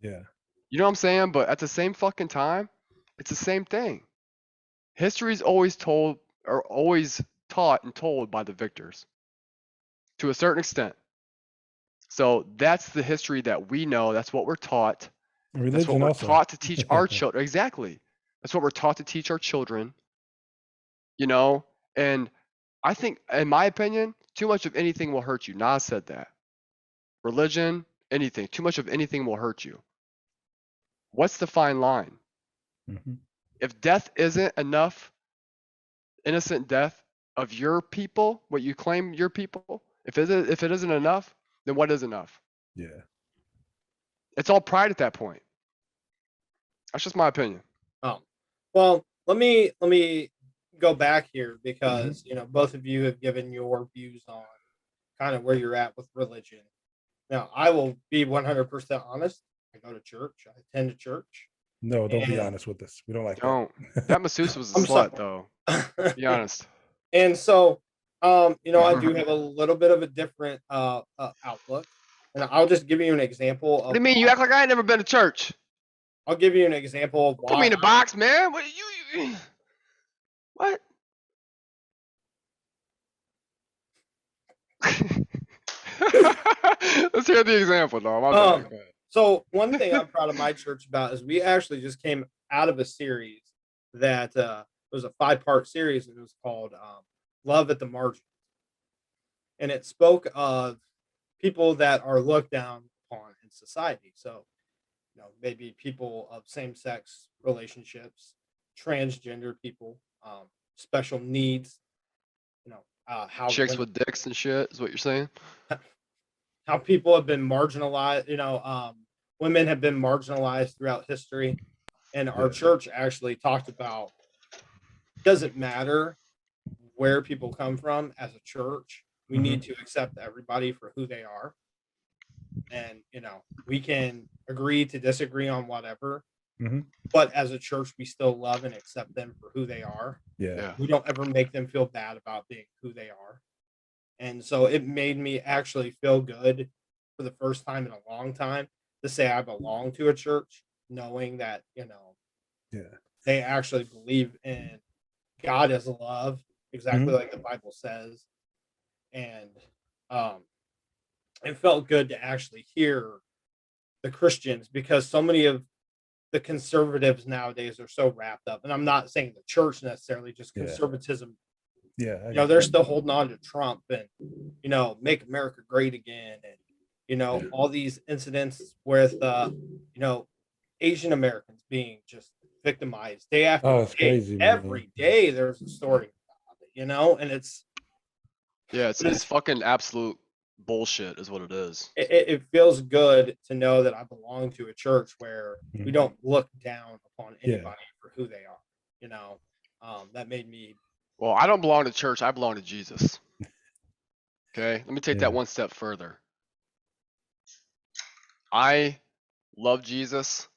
Yeah. You know what I'm saying? But at the same fucking time, it's the same thing. History is always told, or always taught and told by the victors to a certain extent. So that's the history that we know. That's what we're taught. That's what we're taught to teach our children. Exactly. That's what we're taught to teach our children. And I think, in my opinion, too much of anything will hurt you. Nas said that. Religion, anything. Too much of anything will hurt you. What's the fine line? If death isn't enough, innocent death of your people, what you claim your people, if it isn't enough, then what is enough? Yeah. It's all pride at that point. That's just my opinion. Oh, well, let me go back here because both of you have given your views on kind of where you're at with religion. Now, I will be 100% honest. I go to church. I attend a church. No, don't be And- honest with us. We don't like Don't. that. That masseuse was a I'm sorry. slut, though. Be honest. And so, I do have a little bit of a different outlook. And I'll just give you an example of What do you mean? You act like I ain't never been to church. I'll give you an example of Put me why. in a box, man. What you what? Let's hear the example, though. My bad. Go ahead. So one thing I'm proud of my church about is we actually just came out of a series that it was a 5-part series, and it was called Love at the Margin. And it spoke of people that are looked down upon in society. So, maybe people of same-sex relationships, transgender people, special needs, how Chicks with dicks and shit is what you're saying? how people have been marginalized, women have been marginalized throughout history. And our church actually talked about, doesn't matter where people come from as a church, we need to accept everybody for who they are. And, we can agree to disagree on whatever, but as a church, we still love and accept them for who they are. Yeah. We don't ever make them feel bad about being who they are. And so it made me actually feel good for the first time in a long time to say I belong to a church, knowing that, they actually believe in God as love, exactly like the Bible says. And it felt good to actually hear the Christians, because so many of the conservatives nowadays are so wrapped up. And I'm not saying the church necessarily, just conservatism. Yeah. They're still holding on to Trump and, make America great again. And, all these incidents with, Asian Americans being just victimized day after it's day. crazy, man. Every day there's a story about it, and it's. Yeah, it's fucking absolute bullshit is what it is. It feels good to know that I belong to a church where we don't look down upon anybody for who they are. That made me. Well, I don't belong to church. I belong to Jesus. Okay, let me take that one step further. I love Jesus,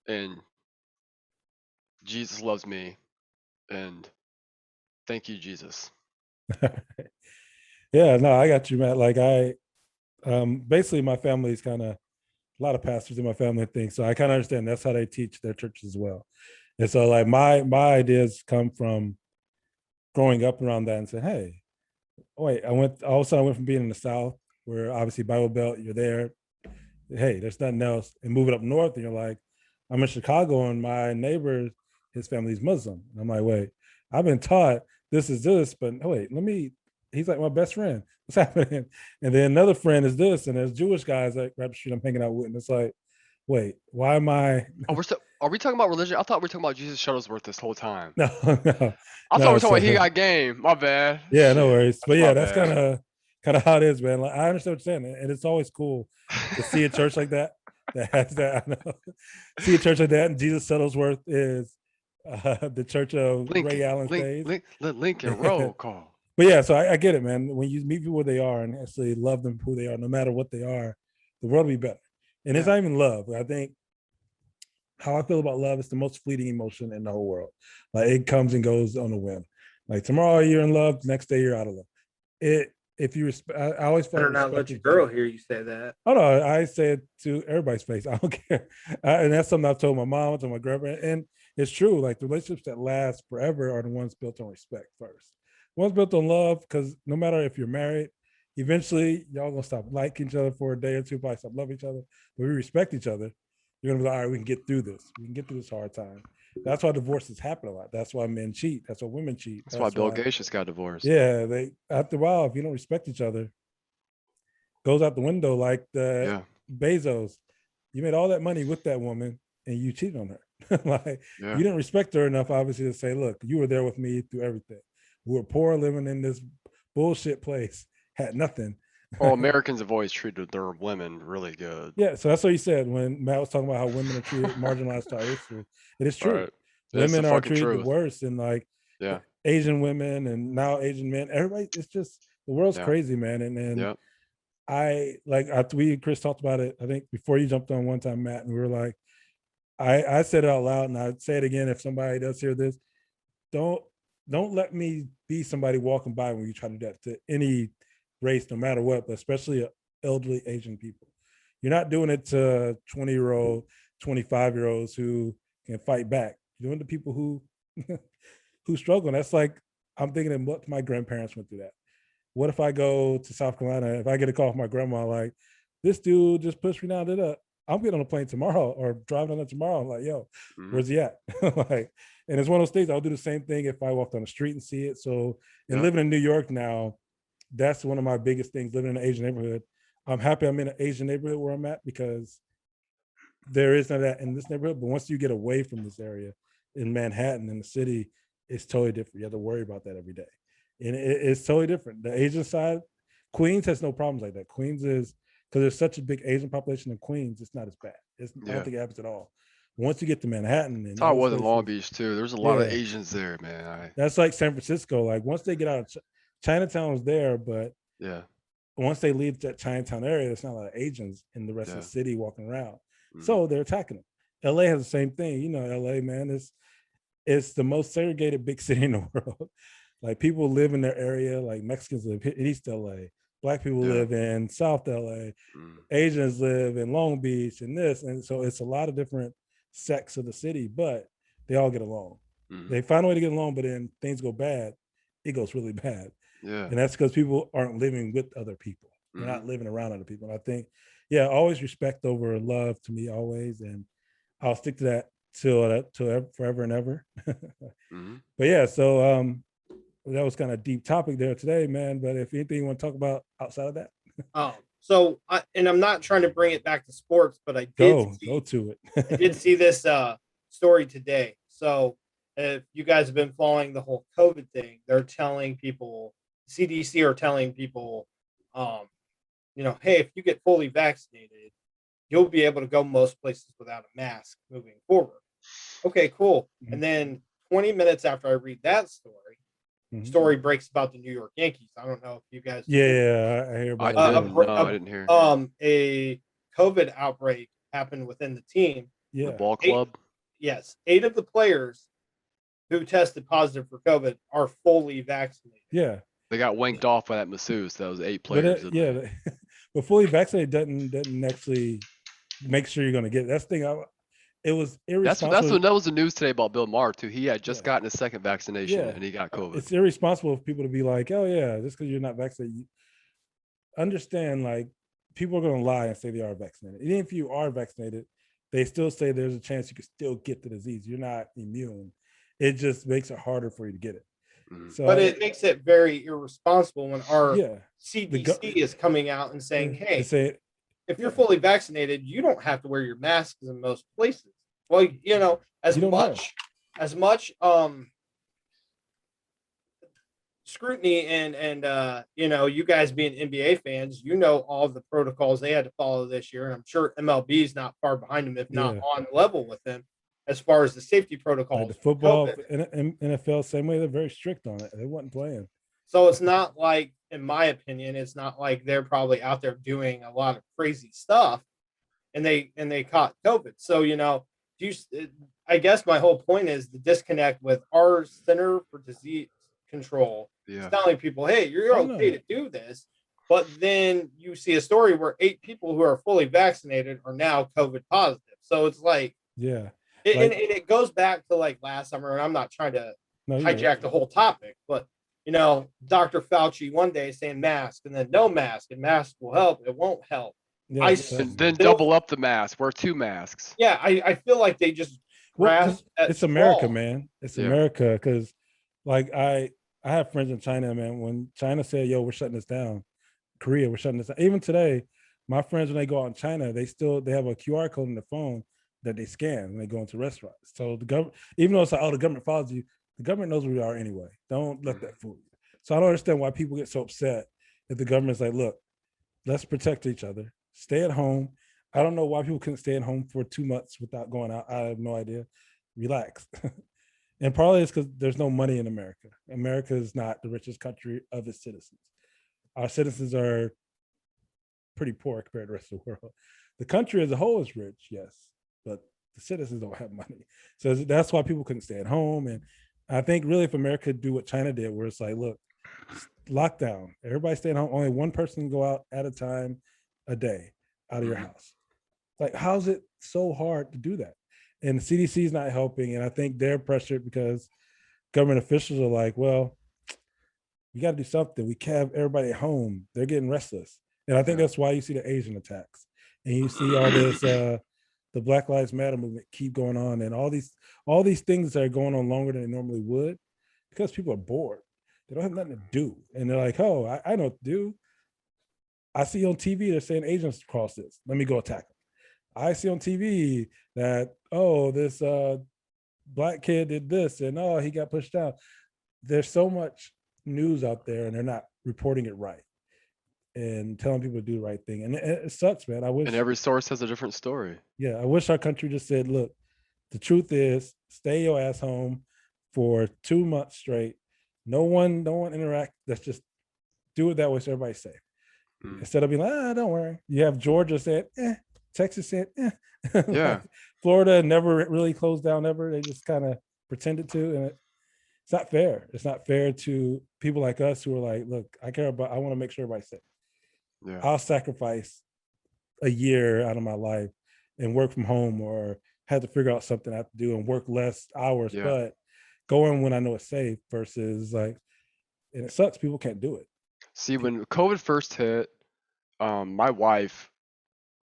and Jesus loves me, and thank you, Jesus. Yeah, no, I got you, Matt. Like basically my family is kind of a lot of pastors in my family think so. I kind of understand that's how they teach their churches as well. And so like my ideas come from growing up around that and say, hey, wait, all of a sudden I went from being in the South, where obviously Bible Belt, you're there. Hey, there's nothing else. And moving up north, and you're like, I'm in Chicago, and my neighbor, his family's Muslim. And I'm like, wait, I've been taught this is this, but wait, he's like my best friend. What's happening? And then another friend is this, and there's Jewish guys like right up the street I'm hanging out with, and it's like, wait, why am I? Oh, are we talking about religion? I thought we were talking about Jesus Shuttlesworth this whole time. No. I thought we were talking about He Got Game. My bad. Yeah, no worries. But yeah, that's bad. kind of how it is, man. Like I understand what you're saying, and it's always cool to see a church like that has that. I know. See a church like that, and Jesus Shuttlesworth is the church of Ray Allen's days. Lincoln roll call. But yeah, so I get it, man. When you meet people where they are and actually love them for who they are, no matter what they are, the world will be better. And it's not even love. I think how I feel about love is the most fleeting emotion in the whole world. Like it comes and goes on a whim. Like tomorrow you're in love, the next day you're out of love. If you respect, I always Better not let your girl hear you say that. Oh no, I say it to everybody's face. I don't care, and that's something I've told my mom, I told my grandparents, and it's true. Like the relationships that last forever are the ones built on respect first. One's built on love, because no matter if you're married, eventually y'all gonna stop liking each other for a day or two, probably stop loving each other. But we respect each other. You're gonna be like, all right, we can get through this. We can get through this hard time. That's why divorces happen a lot. That's why men cheat. That's why women cheat. That's why Bill Gates just got divorced. Yeah, they after a while, if you don't respect each other, goes out the window. Like the Bezos, you made all that money with that woman, and you cheated on her. Like you didn't respect her enough, obviously, to say, look, you were there with me through everything. We were poor, living in this bullshit place, had nothing. Well, Americans have always treated their women really good. Yeah, so that's what you said when Matt was talking about how women are treated, marginalized to our history. It is true. Right. Women are treated the worst, and like Asian women and now Asian men, everybody, it's just The world's Yeah. crazy, man. And Yeah. we and Chris talked about it, I think before you jumped on one time, Matt, and we were like, I said it out loud, and I'd say it again if somebody does hear this. Don't let me be somebody walking by when you try to do that to any race, no matter what, but especially elderly Asian people. You're not doing it to 20-year-old, 25-year-olds who can fight back. You're doing it to people who who struggle. And that's like, I'm thinking of what my grandparents went through that. What if I go to South Carolina, if I get a call from my grandma, like, this dude just pushed me down to the, I'm getting on a plane tomorrow or driving on it tomorrow. I'm like, yo, where's he at? Like, and it's one of those things, I'll do the same thing if I walked on the street and see it. So, and living in New York now, that's one of my biggest things, living in an Asian neighborhood. I'm happy I'm in an Asian neighborhood where I'm at, because there is none of that in this neighborhood. But once you get away from this area in Manhattan, in the city, it's totally different. You have to worry about that every day. And it's totally different. The Asian side, Queens has no problems like that. Queens is, because there's such a big Asian population in Queens, it's not as bad. I don't think it happens at all. Once you get to Manhattan, and I was in Long Beach too. There's a lot of Asians there, man. That's like San Francisco. Like, once they get out of Chinatown is there, but once they leave that Chinatown area, there's not a lot of Asians in the rest of the city walking around. So they're attacking them. LA has the same thing. You know, LA, man, it's the most segregated big city in the world. Like, people live in their area. Like, Mexicans live in East LA. Black people live in South LA. Asians live in Long Beach and this. And so it's a lot of different sects of the city, but they all get along. They find a way to get along, but then things go bad. It goes really bad. And that's because people aren't living with other people. They're not living around other people. And I think, always respect over love to me, always. And I'll stick to that till forever and ever. But so that was kind of a deep topic there today, man. But if anything you want to talk about outside of that. So I'm not trying to bring it back to sports, but I did go to it. I did see this story today. So if you guys have been following the whole COVID thing, they're telling people, CDC are telling people, hey, if you get fully vaccinated, you'll be able to go most places without a mask moving forward. Okay, cool. And then 20 minutes after I read that story breaks about the New York Yankees. I don't know if you guys. I hear about it. I didn't hear. A COVID outbreak happened within the team. The ball club. 8 of the players who tested positive for COVID are fully vaccinated. They got wanked off by that masseuse. That was 8 players. But fully vaccinated doesn't actually make sure you're going to get it. That's the thing. It was irresponsible. That was the news today about Bill Maher too. He had just gotten his second vaccination and he got COVID. It's irresponsible of people to be like, oh yeah, just because you're not vaccinated. Understand, like, people are going to lie and say they are vaccinated. Even if you are vaccinated, they still say there's a chance you could still get the disease. You're not immune. It just makes it harder for you to get it. So, but it makes it very irresponsible when our CDC is coming out and saying, hey, if you're fully vaccinated, you don't have to wear your masks in most places. Well, as much scrutiny and you guys being NBA fans, all the protocols they had to follow this year, and I'm sure MLB is not far behind them, if not on level with them, as far as the safety protocols. Like the football and NFL, same way, they're very strict on it. They wasn't playing. So it's not like, in my opinion, it's not like they're probably out there doing a lot of crazy stuff and they caught COVID. So, I guess my whole point is the disconnect with our Center for Disease Control. It's telling people, hey, you're okay to do this. But then you see a story where 8 people who are fully vaccinated are now COVID positive. So it's like, and it goes back to like last summer, and I'm not trying to hijack the whole topic, but Dr. Fauci one day saying mask and then no mask, and mask will help. It won't help. Then double up the mask. Wear 2 masks. I feel like they just it's America, man. It's America, because like I have friends in China, man. When China said, yo, we're shutting this down, Korea, we're shutting this down. Even today, my friends, when they go out in China, they have a QR code on their phone that they scan when they go into restaurants. So the government, even though it's like, the government follows you, the government knows where we are anyway. Don't let that fool you. So I don't understand why people get so upset if the government's like, look, let's protect each other. Stay at home. I don't know why people couldn't stay at home for 2 months without going out. I have no idea. Relax. And probably it's because there's no money in America. America is not the richest country of its citizens. our citizens are pretty poor compared to the rest of the world. The country as a whole is rich, yes, but the citizens don't have money. So that's why people couldn't stay at home. And I think really if America could do what China did, where it's like, look, lockdown, everybody stay at home, only one person can go out at a time a day out of your house. Like, how's it so hard to do that? And the CDC is not helping. And I think they're pressured because government officials are like, well, we got to do something. We can't have everybody at home. They're getting restless. And I think that's why you see the Asian attacks. And you see all this, the Black Lives Matter movement keep going on, and all these things that are going on longer than they normally would, because people are bored. They don't have nothing to do. And they're like, oh, I know what to do. I see on TV they're saying Asians cross this. Let me go attack them. I see on TV that, oh, this black kid did this, and oh, he got pushed out. There's so much news out there, and they're not reporting it right and telling people to do the right thing. And it sucks, man. I wish. And every source has a different story. Yeah, I wish our country just said, look, the truth is, stay your ass home for 2 months straight. No one interact. Let's just do it that way so everybody's safe. Instead of being like, don't worry. You have Georgia said, Texas said, Yeah. Like, Florida never really closed down ever. They just kind of pretended to. And it's not fair. It's not fair to people like us who are like, look, I want to make sure everybody's safe. Yeah. I'll sacrifice a year out of my life and work from home, or have to figure out something I have to do and work less hours, but going when I know it's safe versus like, and it sucks. People can't do it. See, when COVID first hit, my wife,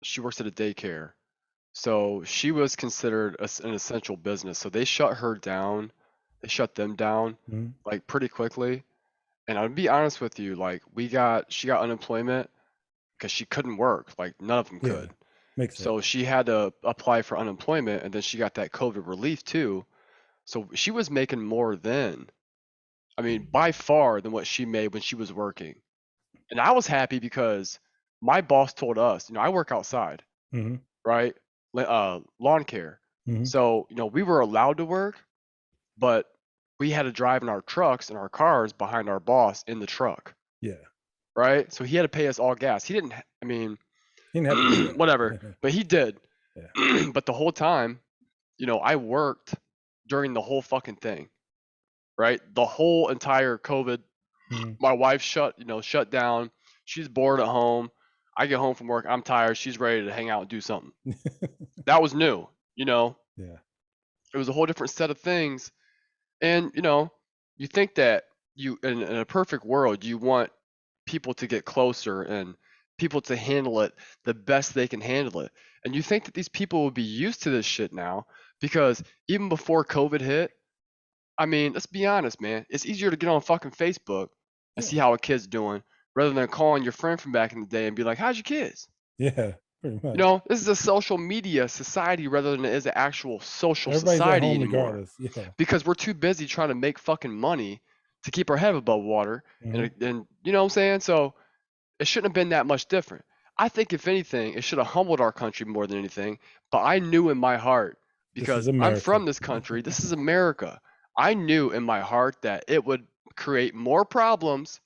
she works at a daycare. So she was considered an essential business. So they shut her down. They shut them down like pretty quickly. And I'll be honest with you, like she got unemployment because she couldn't work. Like none of them could. Makes sense. So she had to apply for unemployment, and then she got that COVID relief too. So she was making more then. I mean, by far than what she made when she was working. And I was happy because my boss told us, I work outside, right? Lawn care. So, we were allowed to work, but we had to drive in our trucks and our cars behind our boss in the truck. Yeah. Right? So he had to pay us all gas. He didn't have to do that. Whatever, but he did. Yeah. But the whole time, I worked during the whole fucking thing. Right? The whole entire COVID. My wife shut down. She's bored at home. I get home from work. I'm tired. She's ready to hang out and do something. That was new, Yeah. It was a whole different set of things. And, you think that in a perfect world, you want people to get closer and people to handle it the best they can handle it. And you think that these people would be used to this shit now, because even before COVID hit, I mean, let's be honest, man. It's easier to get on fucking Facebook and see how a kid's doing rather than calling your friend from back in the day and be like, how's your kids? Yeah, pretty much. This is a social media society rather than it is an actual social Everybody's society at home anymore. regardless. Yeah. Because we're too busy trying to make fucking money to keep our head above water. And you know what I'm saying? So it shouldn't have been that much different. I think if anything, it should have humbled our country more than anything. But I knew in my heart, because I'm from this country, this is America. I knew in my heart that it would create more problems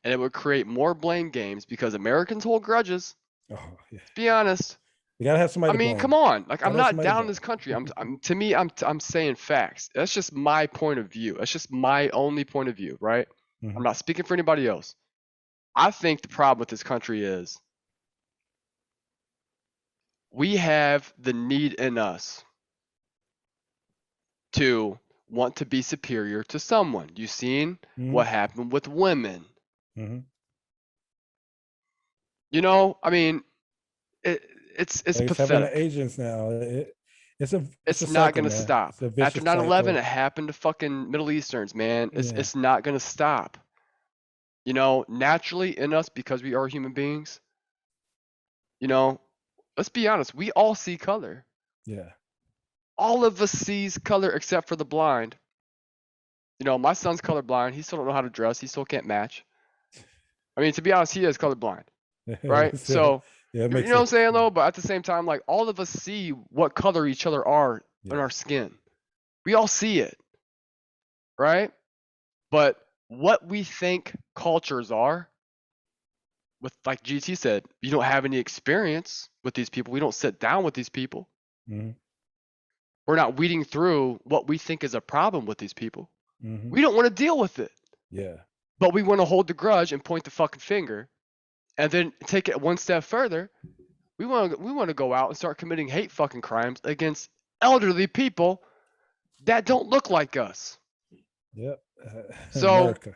and it would create more blame games, because Americans hold grudges. Oh, yeah. To be honest. You gotta have somebody. I mean, to blame. come on. Like, Gotta I'm not down in this country. I'm saying facts. That's just my point of view. That's just my only point of view, right? I'm not speaking for anybody else. I think the problem with this country is we have the need in us to want to be superior to someone. You've seen what happened with women. I mean, it's pathetic. Having agents now. It's not going to stop. After 9/11, it of... happened to fucking Middle Easterns, man. It's not going to stop. Naturally in us, because we are human beings, let's be honest, we all see color. Yeah. All of us sees color except for the blind. My son's colorblind. He still don't know how to dress. He still can't match. I mean, to be honest, he is colorblind, right? So, you know what I'm saying, though? But at the same time, like, all of us see what color each other are in our skin. We all see it, right? But what we think cultures are with, like GT said, you don't have any experience with these people. We don't sit down with these people. Mm-hmm. We're not weeding through what we think is a problem with these people. Mm-hmm. We don't want to deal with it. Yeah. But we want to hold the grudge and point the fucking finger, and then take it one step further. We want to go out and start committing hate fucking crimes against elderly people that don't look like us. Yep. So America.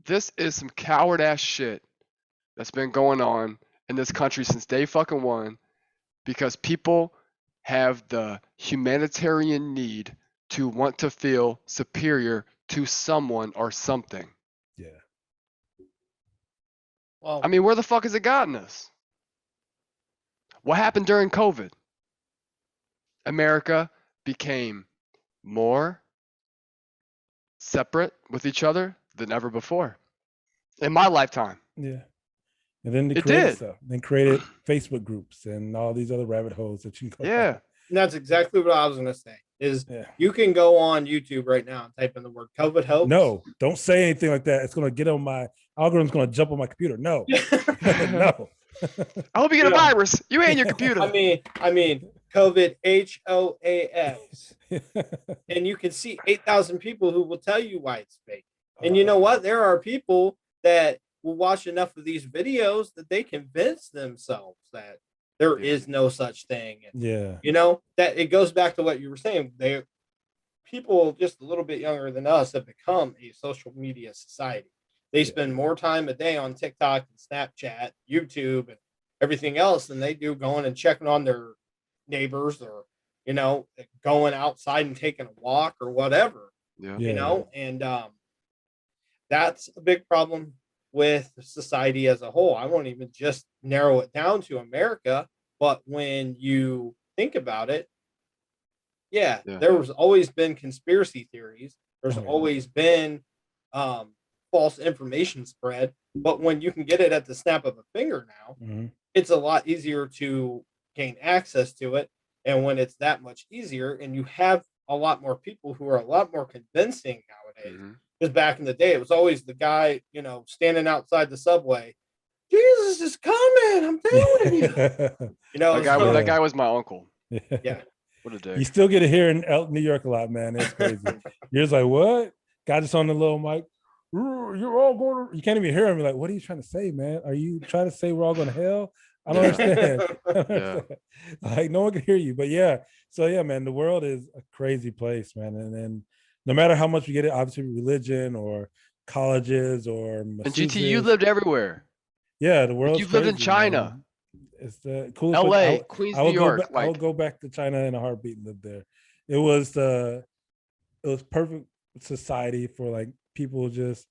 this is some coward ass shit that's been going on in this country since day fucking one, because people have the humanitarian need to want to feel superior to someone or something. Yeah. Well, I mean, where the fuck has it gotten us? What happened during COVID? America became more separate with each other than ever before in my lifetime. Yeah. And then they It created did. stuff. Then created Facebook groups and all these other rabbit holes that you can go Yeah. down. and that's exactly what I was going to say. Is Yeah. you can go on YouTube right now and type in the word COVID hoax. No, don't say anything like that. It's going to get on my algorithm's going to jump on my computer. No. No. I hope you get a Yeah. virus. You ain't your computer. I mean, COVID HOAX, and you can see 8,000 people who will tell you why it's fake. And you know what? There are people that will watch enough of these videos that they convince themselves that there is no such thing. And, Yeah. you know, that it goes back to what you were saying. People just a little bit younger than us have become a social media society. They spend more time a day on TikTok and Snapchat, YouTube, and everything else than they do going and checking on their neighbors, or, you know, going outside and taking a walk or whatever. Yeah. You know, and that's a big problem with society as a whole. I won't even just narrow it down to America, but when you think about it, Yeah. there's always been conspiracy theories. There's Oh, yeah. always been false information spread. But when you can get it at the snap of a finger now, Mhm. it's a lot easier to gain access to it. And when it's that much easier, and you have a lot more people who are a lot more convincing nowadays, Mhm. because back in the day, it was always the guy, you know, standing outside the subway. Jesus is coming. I'm telling you. You know, That guy was my uncle. yeah. What a dick. You still get to hear in New York a lot, man. It's crazy. You're just like, what? Guy just on the little mic. You're all going to... You can't even hear him. You're like, what are you trying to say, man? Are you trying to say we're all going to hell? I don't understand. I don't understand. Like, no one can hear you. But yeah. So yeah, man, the world is a crazy place, man. And then no matter how much we get it, obviously religion or colleges or And GT, you masseuses. lived everywhere. Yeah, the world. You've lived in crazy, China. man. It's the coolest LA, place. Queens, I will New go York. back. I will go back to China in a heartbeat and live there. It was perfect society for like people just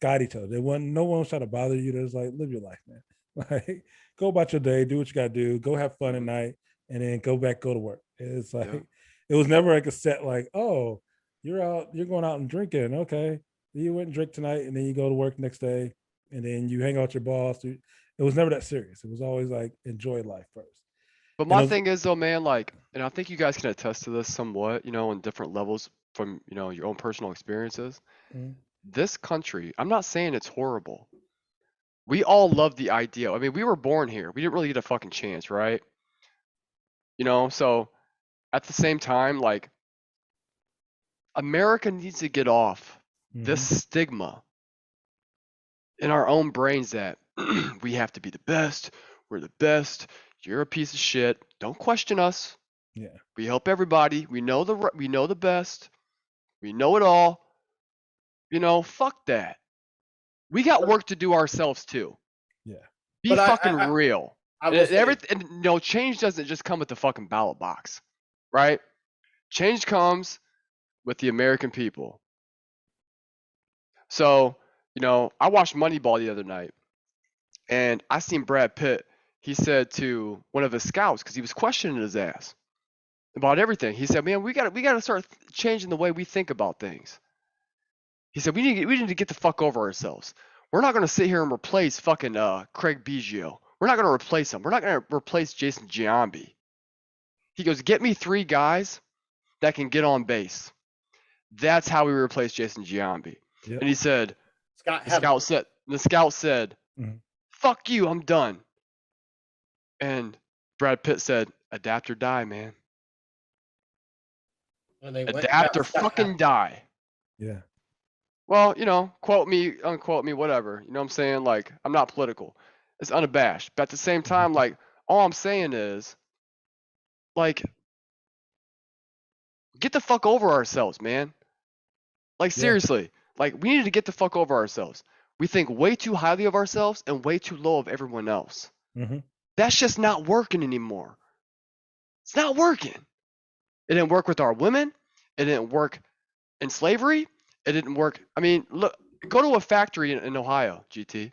guide each other. No one was trying to bother you. There's like, live your life, man. Like, go about your day, do what you gotta do, go have fun at night, and then go to work. It's like it was never like a set like, oh, you're going out and drinking. Okay. You went and drink tonight, and then you go to work next day, and then you hang out with your boss. It was never that serious. It was always like, enjoy life first. But my thing is though, man, like, and I think you guys can attest to this somewhat, you know, in different levels from, you know, your own personal experiences. Mhm. This country, I'm not saying it's horrible. We all love the idea. I mean, we were born here. We didn't really get a fucking chance, right? You know, so at the same time, like, America needs to get off this stigma in our own brains that we have to be the best. We're the best. You're a piece of shit. Don't question us. Yeah. We help everybody. We know the best. We know it all. You know, fuck that. We got work to do ourselves too. Yeah. Be But fucking real. I will say, Everything, and, you know, change doesn't just come with the fucking ballot box, right? Change comes with the American people. So, you know, I watched Moneyball the other night, and I seen Brad Pitt. He said to one of his scouts, because he was questioning his ass about everything. He said, "Man, we got to start changing the way we think about things." He said, "We need to get the fuck over ourselves. We're not going to sit here and replace fucking Craig Biggio. We're not going to replace him. We're not going to replace Jason Giambi." He goes, "Get me 3 guys that can get on base. That's how we replace Jason Giambi." Yep. And he said, Scott the scout said, Mhm. fuck you, I'm done. And Brad Pitt said, adapt or die, man. And they went Adapt or past that. fucking die. Yeah. Well, quote me, unquote me, whatever. You know what I'm saying? Like, I'm not political. It's unabashed. But at the same time, like, all I'm saying is, like, get the fuck over ourselves, man. Like, seriously. Like, we need to get the fuck over ourselves. We think way too highly of ourselves and way too low of everyone else. Mm-hmm. That's just not working anymore. It's not working. It didn't work with our women. It didn't work in slavery. It didn't work. I mean, look, go to a factory in Ohio, GT.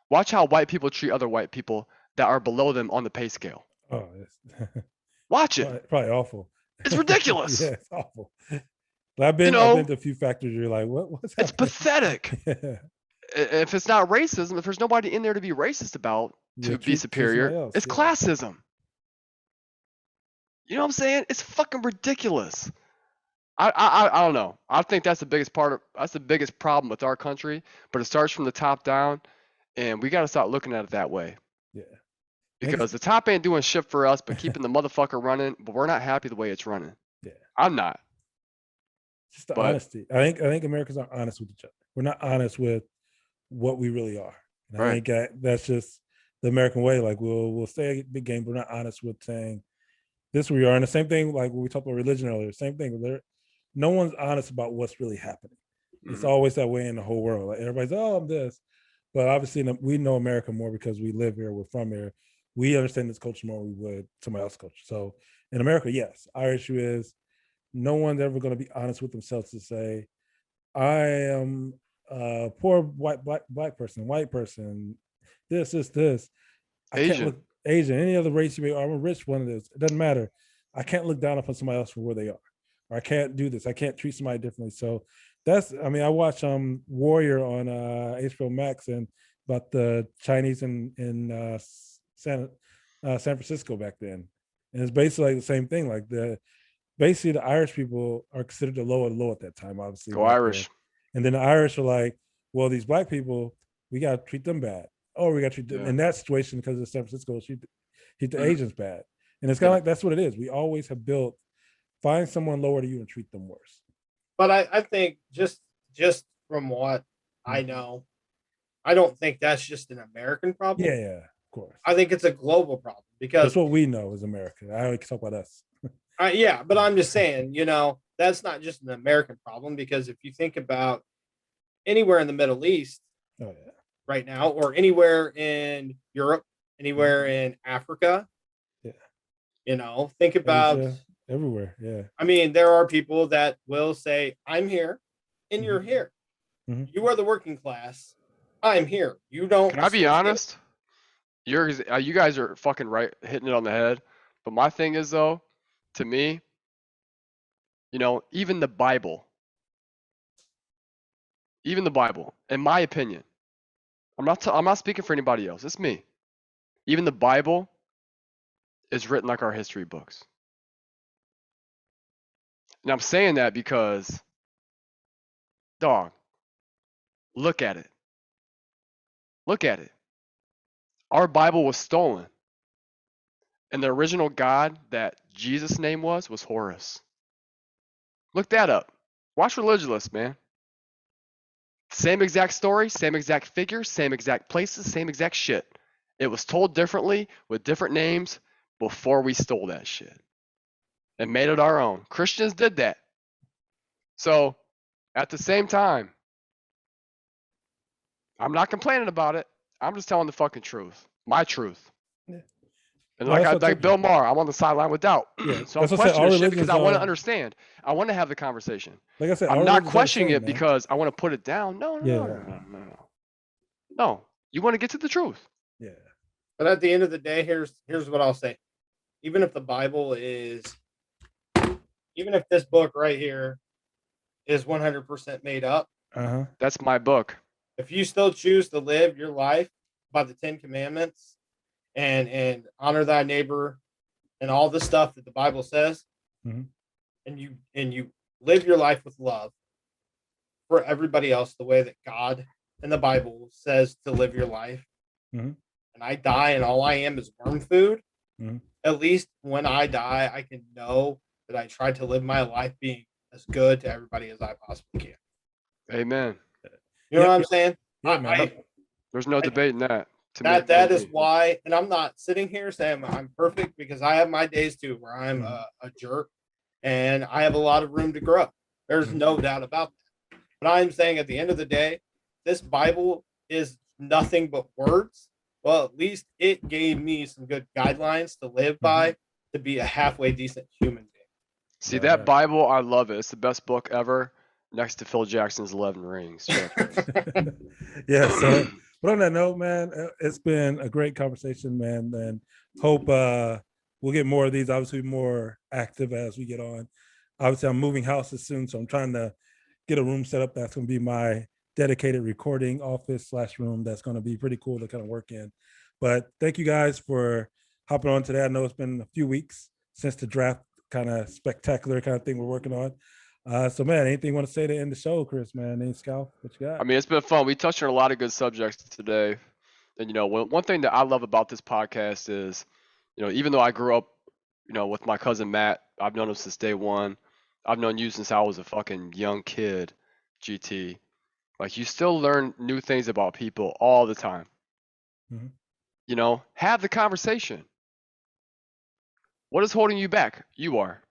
Watch how white people treat other white people that are below them on the pay scale. Oh, Watch it. Probably awful. It's ridiculous. Yeah, it's awful. But I've been to a few factories. You're like, what's happening? It's pathetic. Yeah. If it's not racism, if there's nobody in there to be racist about, to be superior, it's classism. You know what I'm saying? It's fucking ridiculous. I don't know. I think that's the biggest problem with our country, but it starts from the top down, and we got to start looking at it that way. Yeah. Because the top ain't doing shit for us, but keeping the motherfucker running, but we're not happy the way it's running. Yeah. I'm not. Just the honesty. I think Americans aren't honest with each other. We're not honest with what we really are. And I think that's just the American way. Like we'll say a big game, but we're not honest with saying this we are. And the same thing, like when we talked about religion earlier, same thing. No one's honest about what's really happening. Mm-hmm. It's always that way in the whole world. Like everybody's, oh, I'm this. But obviously we know America more because we live here, we're from here. We understand this culture more than we would somebody else's culture. So in America, yes, our issue is no one's ever going to be honest with themselves to say, I am a poor black person, white person, this. I Asian. can't look Asian, any other race you may, I'm a rich one of this. It doesn't matter. I can't look down upon somebody else for where they are. Or I can't do this. I can't treat somebody differently. So I watch Warrior on HBO Max and about the Chinese in San Francisco back then. And it's basically like the same thing. Like basically the Irish people are considered the low at that time, obviously. Go Irish. There. And then the Irish are like, well, these black people, we got to treat them bad. Oh, we got to treat them in that situation because of San Francisco, treat the Asians bad. And it's kind of like, that's what it is. We always have built, find someone lower to you and treat them worse. But I think just from what I know, I don't think that's just an American problem. Yeah, of course. I think it's a global problem because that's what we know as America. I always talk about us. Yeah, but I'm just saying, that's not just an American problem because if you think about anywhere in the Middle East right now, or anywhere in Europe, anywhere in Africa, think about Asia, everywhere. Yeah. I mean, there are people that will say, I'm here and you're here. Mm-hmm. You are the working class. I'm here. You don't. Can I be honest? You guys are fucking right, hitting it on the head. But my thing is though, to me, even the Bible, in my opinion, I'm not speaking for anybody else. It's me. Even the Bible is written like our history books. And I'm saying that because, dog, look at it. Look at it. Our Bible was stolen. And the original God that Jesus' name was Horus. Look that up. Watch Religulous, man. Same exact story, same exact figures, same exact places, same exact shit. It was told differently with different names before we stole that shit and made it our own. Christians did that. So at the same time, I'm not complaining about it. I'm just telling the fucking truth. My truth. Yeah. And like Bill Maher, I'm on the sideline with doubt. Yeah. So I'm questioning shit because I want to understand. I want to have the conversation. Like I said, I'm not questioning it because I want to put it down. No. No. You want to get to the truth. Yeah. But at the end of the day, here's what I'll say. Even if the Bible even if this book right here is 100% made up, that's my book. If you still choose to live your life by the 10 Commandments and honor thy neighbor and all the stuff that the Bible says, and you live your life with love for everybody else the way that God and the Bible says to live your life, Mhm. and I die and all I am is worm food, Mhm. at least when I die, I can know that I tried to live my life being as good to everybody as I possibly can. Amen. You know Yep, what I'm yep. saying? Yeah, man. There's no debating that. To me, That is why, and I'm not sitting here saying I'm perfect, because I have my days too where I'm a jerk and I have a lot of room to grow. There's no doubt about that. But I'm saying at the end of the day, this Bible is nothing but words. Well, at least it gave me some good guidelines to live by to be a halfway decent human being. See, that Bible, I love it. It's the best book ever, next to Phil Jackson's 11 Rings. Yeah. So, but on that note, man, it's been a great conversation, man, and hope we'll get more of these. Obviously, more active as we get on. Obviously, I'm moving houses soon, so I'm trying to get a room set up that's going to be my dedicated recording office / room. That's going to be pretty cool to kind of work in. But thank you guys for hopping on today. I know it's been a few weeks since the draft kind of spectacular kind of thing we're working on. So, man, anything you want to say to end the show, Chris, man? Any Scout? What you got? I mean, it's been fun. We touched on a lot of good subjects today. And, one thing that I love about this podcast is, even though I grew up, with my cousin Matt, I've known him since day one. I've known you since I was a fucking young kid, GT. Like, you still learn new things about people all the time. Have the conversation. What is holding you back? You are.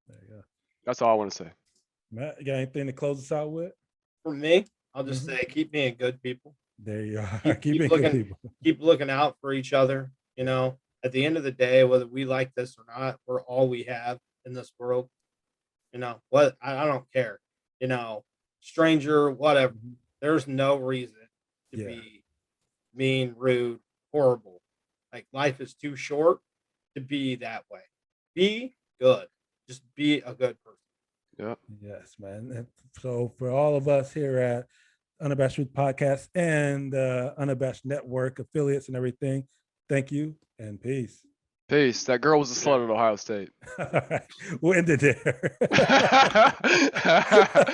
There you go. That's all I want to say. Matt, you got anything to close us out with? For me, I'll just say keep being good people. There you are. Keep looking out for each other. At the end of the day, whether we like this or not, we're all we have in this world. What? I don't care. Stranger, whatever. There's no reason to be mean, rude, horrible. Like, life is too short to be that way. Be good. Just be a good person. Yep. Yes, man. And so for all of us here at Unabashed Truth Podcast and Unabashed Network affiliates and everything, thank you and peace. Peace. That girl was a slut at Ohio State. We'll end it there.